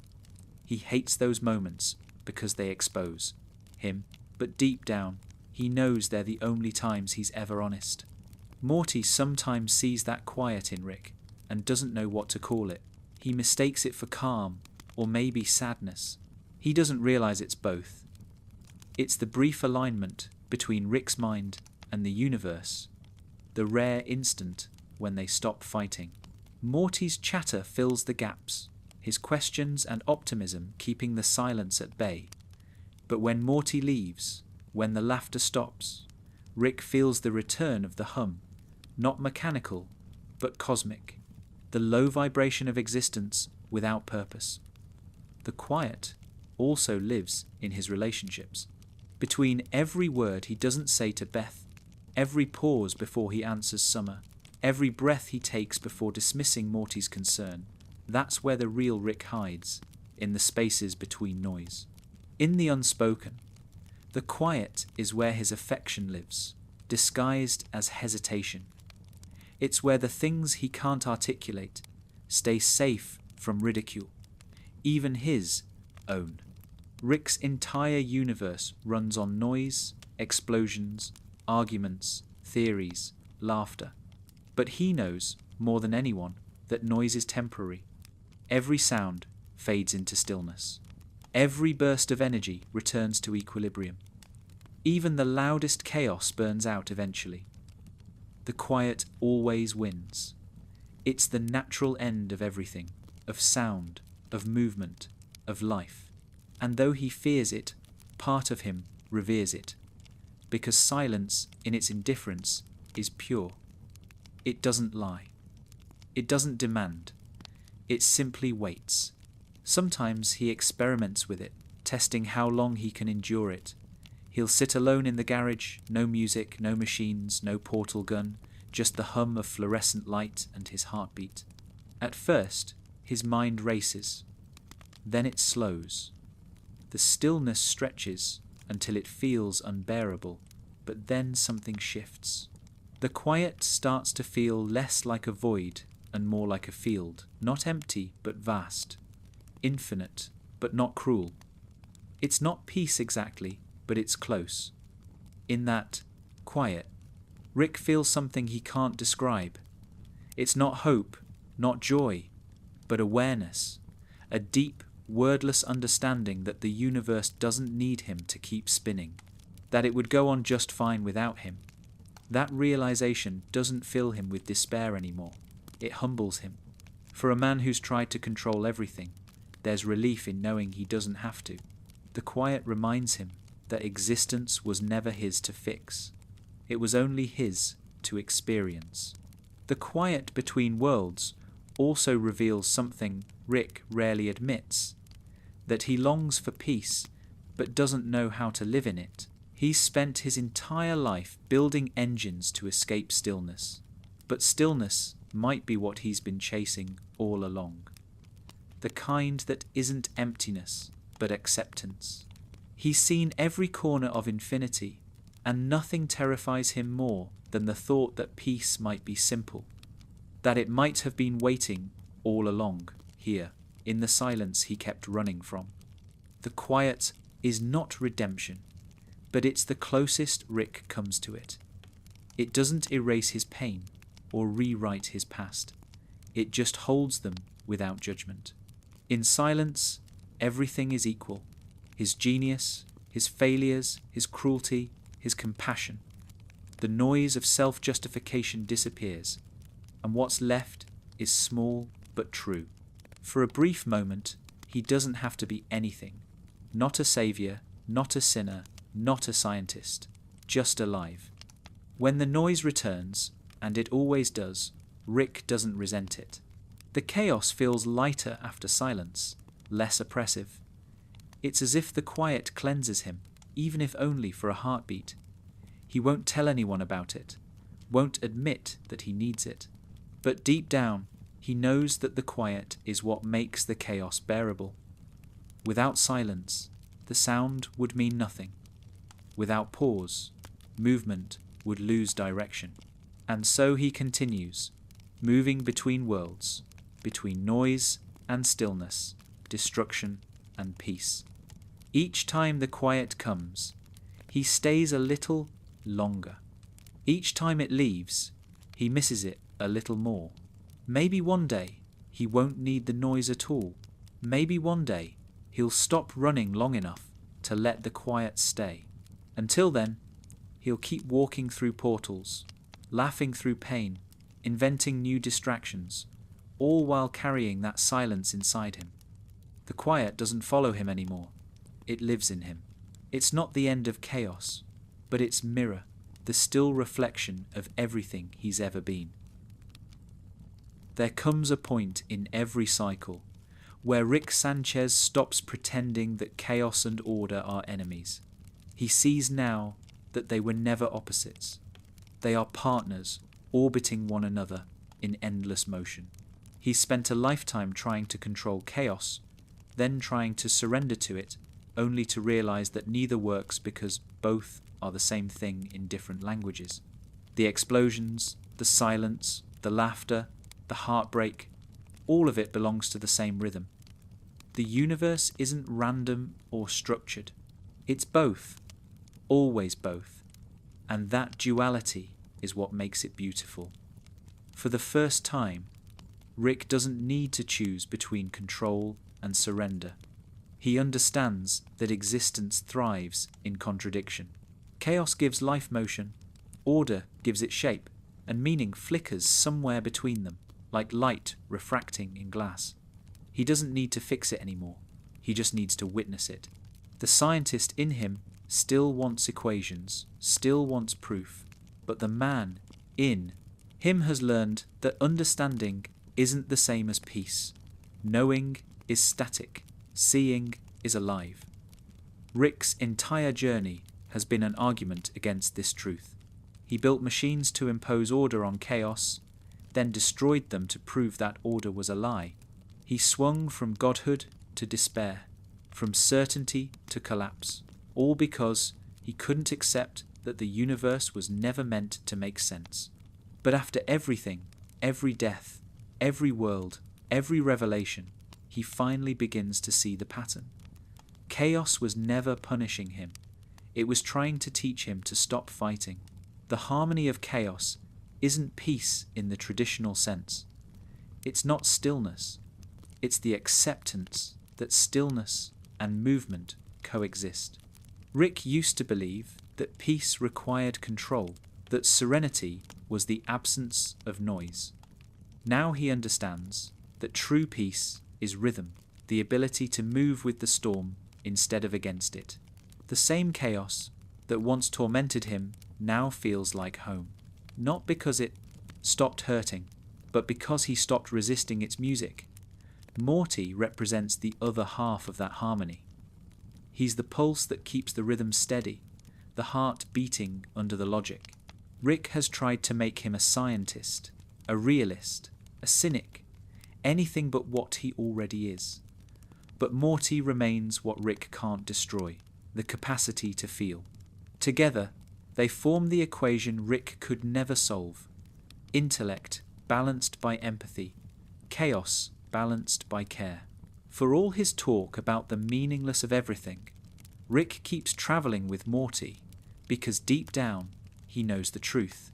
Speaker 1: He hates those moments because they expose him, but deep down, he knows they're the only times he's ever honest. Morty sometimes sees that quiet in Rick and doesn't know what to call it. He mistakes it for calm, or maybe sadness. He doesn't realize it's both. It's the brief alignment between Rick's mind and the universe, the rare instant when they stop fighting. Morty's chatter fills the gaps, his questions and optimism keeping the silence at bay. But when Morty leaves, when the laughter stops, Rick feels the return of the hum, not mechanical, but cosmic, the low vibration of existence without purpose. The quiet also lives in his relationships. Between every word he doesn't say to Beth, every pause before he answers Summer, every breath he takes before dismissing Morty's concern, that's where the real Rick hides, in the spaces between noise. In the unspoken, the quiet is where his affection lives, disguised as hesitation. It's where the things he can't articulate stay safe from ridicule, even his own. Rick's entire universe runs on noise, explosions, arguments, theories, laughter. But he knows, more than anyone, that noise is temporary. Every sound fades into stillness. Every burst of energy returns to equilibrium. Even the loudest chaos burns out eventually. The quiet always wins. It's the natural end of everything, of sound, of movement, of life. And though he fears it, part of him reveres it, because silence, in its indifference, is pure. It doesn't lie. It doesn't demand. It simply waits. Sometimes he experiments with it, testing how long he can endure it. He'll sit alone in the garage, no music, no machines, no portal gun, just the hum of fluorescent light and his heartbeat. At first, his mind races. Then it slows. The stillness stretches until it feels unbearable, but then something shifts. The quiet starts to feel less like a void and more like a field, not empty but vast, infinite but not cruel. It's not peace exactly, but it's close. In that quiet, Rick feels something he can't describe. It's not hope, not joy, but awareness, a deep, wordless understanding that the universe doesn't need him to keep spinning, that it would go on just fine without him. That realization doesn't fill him with despair anymore. It humbles him. For a man who's tried to control everything, there's relief in knowing he doesn't have to. The quiet reminds him that existence was never his to fix. It was only his to experience. The quiet between worlds also reveals something Rick rarely admits, that he longs for peace but doesn't know how to live in it. He's spent his entire life building engines to escape stillness, but stillness might be what he's been chasing all along. The kind that isn't emptiness, but acceptance. He's seen every corner of infinity, and nothing terrifies him more than the thought that peace might be simple, that it might have been waiting all along, here, in the silence he kept running from. The quiet is not redemption, but it's the closest Rick comes to it. It doesn't erase his pain or rewrite his past. It just holds them without judgment. In silence, everything is equal. His genius, his failures, his cruelty, his compassion. The noise of self-justification disappears, and what's left is small but true. For a brief moment, he doesn't have to be anything. Not a savior, not a sinner, not a scientist, just alive. When the noise returns, and it always does, Rick doesn't resent it. The chaos feels lighter after silence, less oppressive. It's as if the quiet cleanses him, even if only for a heartbeat. He won't tell anyone about it, won't admit that he needs it. But deep down, he knows that the quiet is what makes the chaos bearable. Without silence, the sound would mean nothing. Without pause, movement would lose direction. And so he continues, moving between worlds, between noise and stillness, destruction and peace. Each time the quiet comes, he stays a little longer. Each time it leaves, he misses it a little more. Maybe one day he won't need the noise at all. Maybe one day he'll stop running long enough to let the quiet stay. Until then, he'll keep walking through portals, laughing through pain, inventing new distractions, all while carrying that silence inside him. The quiet doesn't follow him anymore. It lives in him. It's not the end of chaos, but its mirror, the still reflection of everything he's ever been. There comes a point in every cycle where Rick Sanchez stops pretending that chaos and order are enemies. He sees now that they were never opposites. They are partners orbiting one another in endless motion. He spent a lifetime trying to control chaos, then trying to surrender to it, only to realize that neither works because both are the same thing in different languages. The explosions, the silence, the laughter, the heartbreak, all of it belongs to the same rhythm. The universe isn't random or structured. It's both, always both, and that duality is what makes it beautiful. For the first time, Rick doesn't need to choose between control and surrender. He understands that existence thrives in contradiction. Chaos gives life motion, order gives it shape, and meaning flickers somewhere between them, like light refracting in glass. He doesn't need to fix it anymore. He just needs to witness it. The scientist in him still wants equations, still wants proof, but the man in him has learned that understanding isn't the same as peace. Knowing is static. Seeing is alive. Rick's entire journey has been an argument against this truth. He built machines to impose order on chaos, then destroyed them to prove that order was a lie. He swung from godhood to despair, from certainty to collapse, all because he couldn't accept that the universe was never meant to make sense. But after everything, every death, every world, every revelation, he finally begins to see the pattern. Chaos was never punishing him. It was trying to teach him to stop fighting. The harmony of chaos isn't peace in the traditional sense. It's not stillness. It's the acceptance that stillness and movement coexist. Rick used to believe that peace required control, that serenity was the absence of noise. Now he understands that true peace is rhythm, the ability to move with the storm instead of against it. The same chaos that once tormented him now feels like home, not because it stopped hurting, but because he stopped resisting its music. Morty represents the other half of that harmony. He's the pulse that keeps the rhythm steady, the heart beating under the logic. Rick has tried to make him a scientist, a realist, a cynic, anything but what he already is. But Morty remains what Rick can't destroy, the capacity to feel. Together, they form the equation Rick could never solve. Intellect balanced by empathy, chaos balanced by care. For all his talk about the meaningless of everything, Rick keeps traveling with Morty because deep down he knows the truth.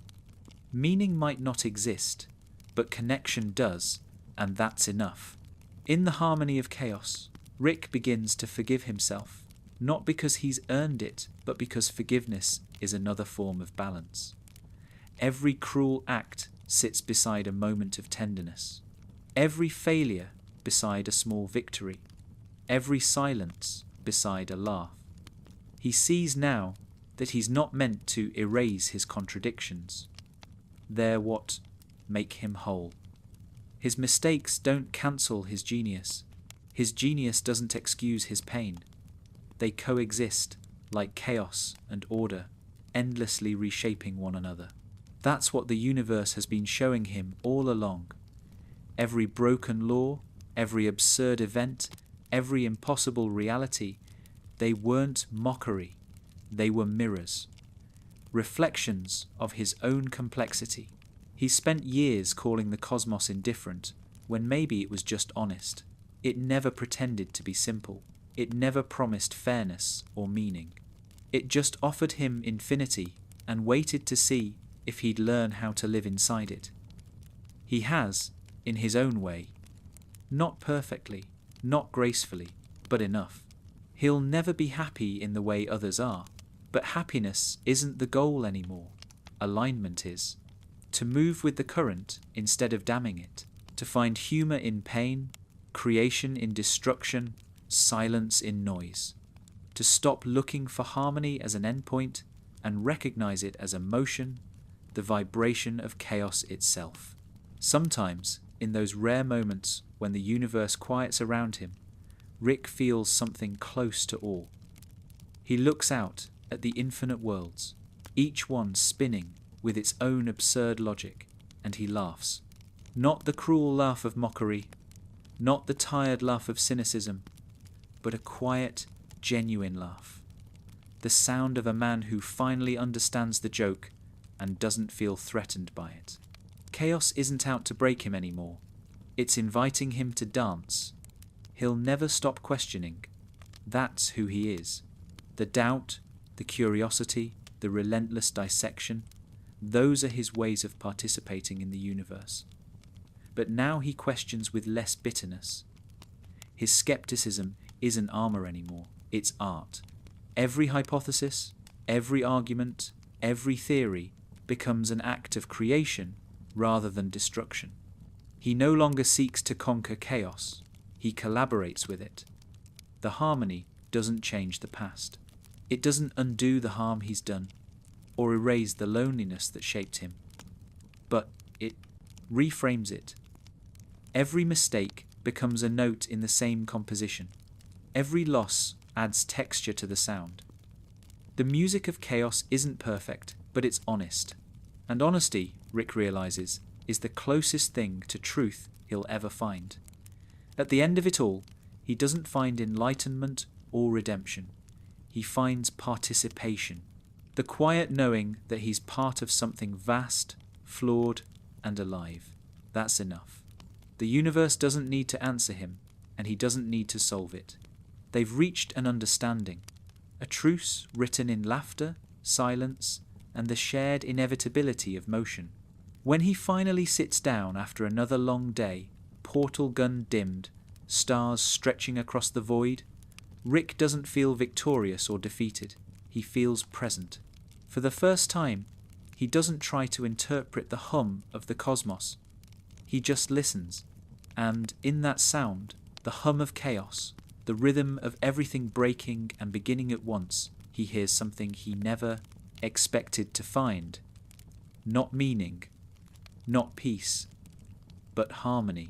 Speaker 1: Meaning might not exist, but connection does, and that's enough. In the harmony of chaos, Rick begins to forgive himself, not because he's earned it, but because forgiveness is another form of balance. Every cruel act sits beside a moment of tenderness. Every failure beside a small victory. Every silence beside a laugh. He sees now that he's not meant to erase his contradictions. They're what make him whole. His mistakes don't cancel his genius. His genius doesn't excuse his pain. They coexist like chaos and order, endlessly reshaping one another. That's what the universe has been showing him all along. Every broken law, every absurd event, every impossible reality, they weren't mockery, they were mirrors. Reflections of his own complexity. He spent years calling the cosmos indifferent, when maybe it was just honest. It never pretended to be simple. It never promised fairness or meaning. It just offered him infinity and waited to see if he'd learn how to live inside it. He has, in his own way. Not perfectly, not gracefully, but enough. He'll never be happy in the way others are, but happiness isn't the goal anymore. Alignment is. To move with the current instead of damming it. To find humor in pain, creation in destruction, silence in noise. To stop looking for harmony as an endpoint and recognize it as emotion, the vibration of chaos itself. Sometimes, in those rare moments when the universe quiets around him, Rick feels something close to awe. He looks out at the infinite worlds, each one spinning with its own absurd logic, and he laughs. Not the cruel laugh of mockery, not the tired laugh of cynicism, but a quiet, genuine laugh. The sound of a man who finally understands the joke and doesn't feel threatened by it. Chaos isn't out to break him anymore. It's inviting him to dance. He'll never stop questioning. That's who he is. The doubt, the curiosity, the relentless dissection, those are his ways of participating in the universe. But now he questions with less bitterness. His skepticism isn't armor anymore, it's art. Every hypothesis, every argument, every theory becomes an act of creation rather than destruction. He no longer seeks to conquer chaos, he collaborates with it. The harmony doesn't change the past. It doesn't undo the harm he's done, or erase the loneliness that shaped him. But it reframes it. Every mistake becomes a note in the same composition. Every loss adds texture to the sound. The music of chaos isn't perfect, but it's honest. And honesty, Rick realizes, is the closest thing to truth he'll ever find. At the end of it all, he doesn't find enlightenment or redemption. He finds participation. The quiet knowing that he's part of something vast, flawed, and alive. That's enough. The universe doesn't need to answer him, and he doesn't need to solve it. They've reached an understanding, a truce written in laughter, silence, and the shared inevitability of motion. When he finally sits down after another long day, portal gun dimmed, stars stretching across the void, Rick doesn't feel victorious or defeated. He feels present. For the first time, he doesn't try to interpret the hum of the cosmos. He just listens, and in that sound, the hum of chaos, the rhythm of everything breaking and beginning at once, he hears something he never expected to find. Not meaning, not peace, but harmony.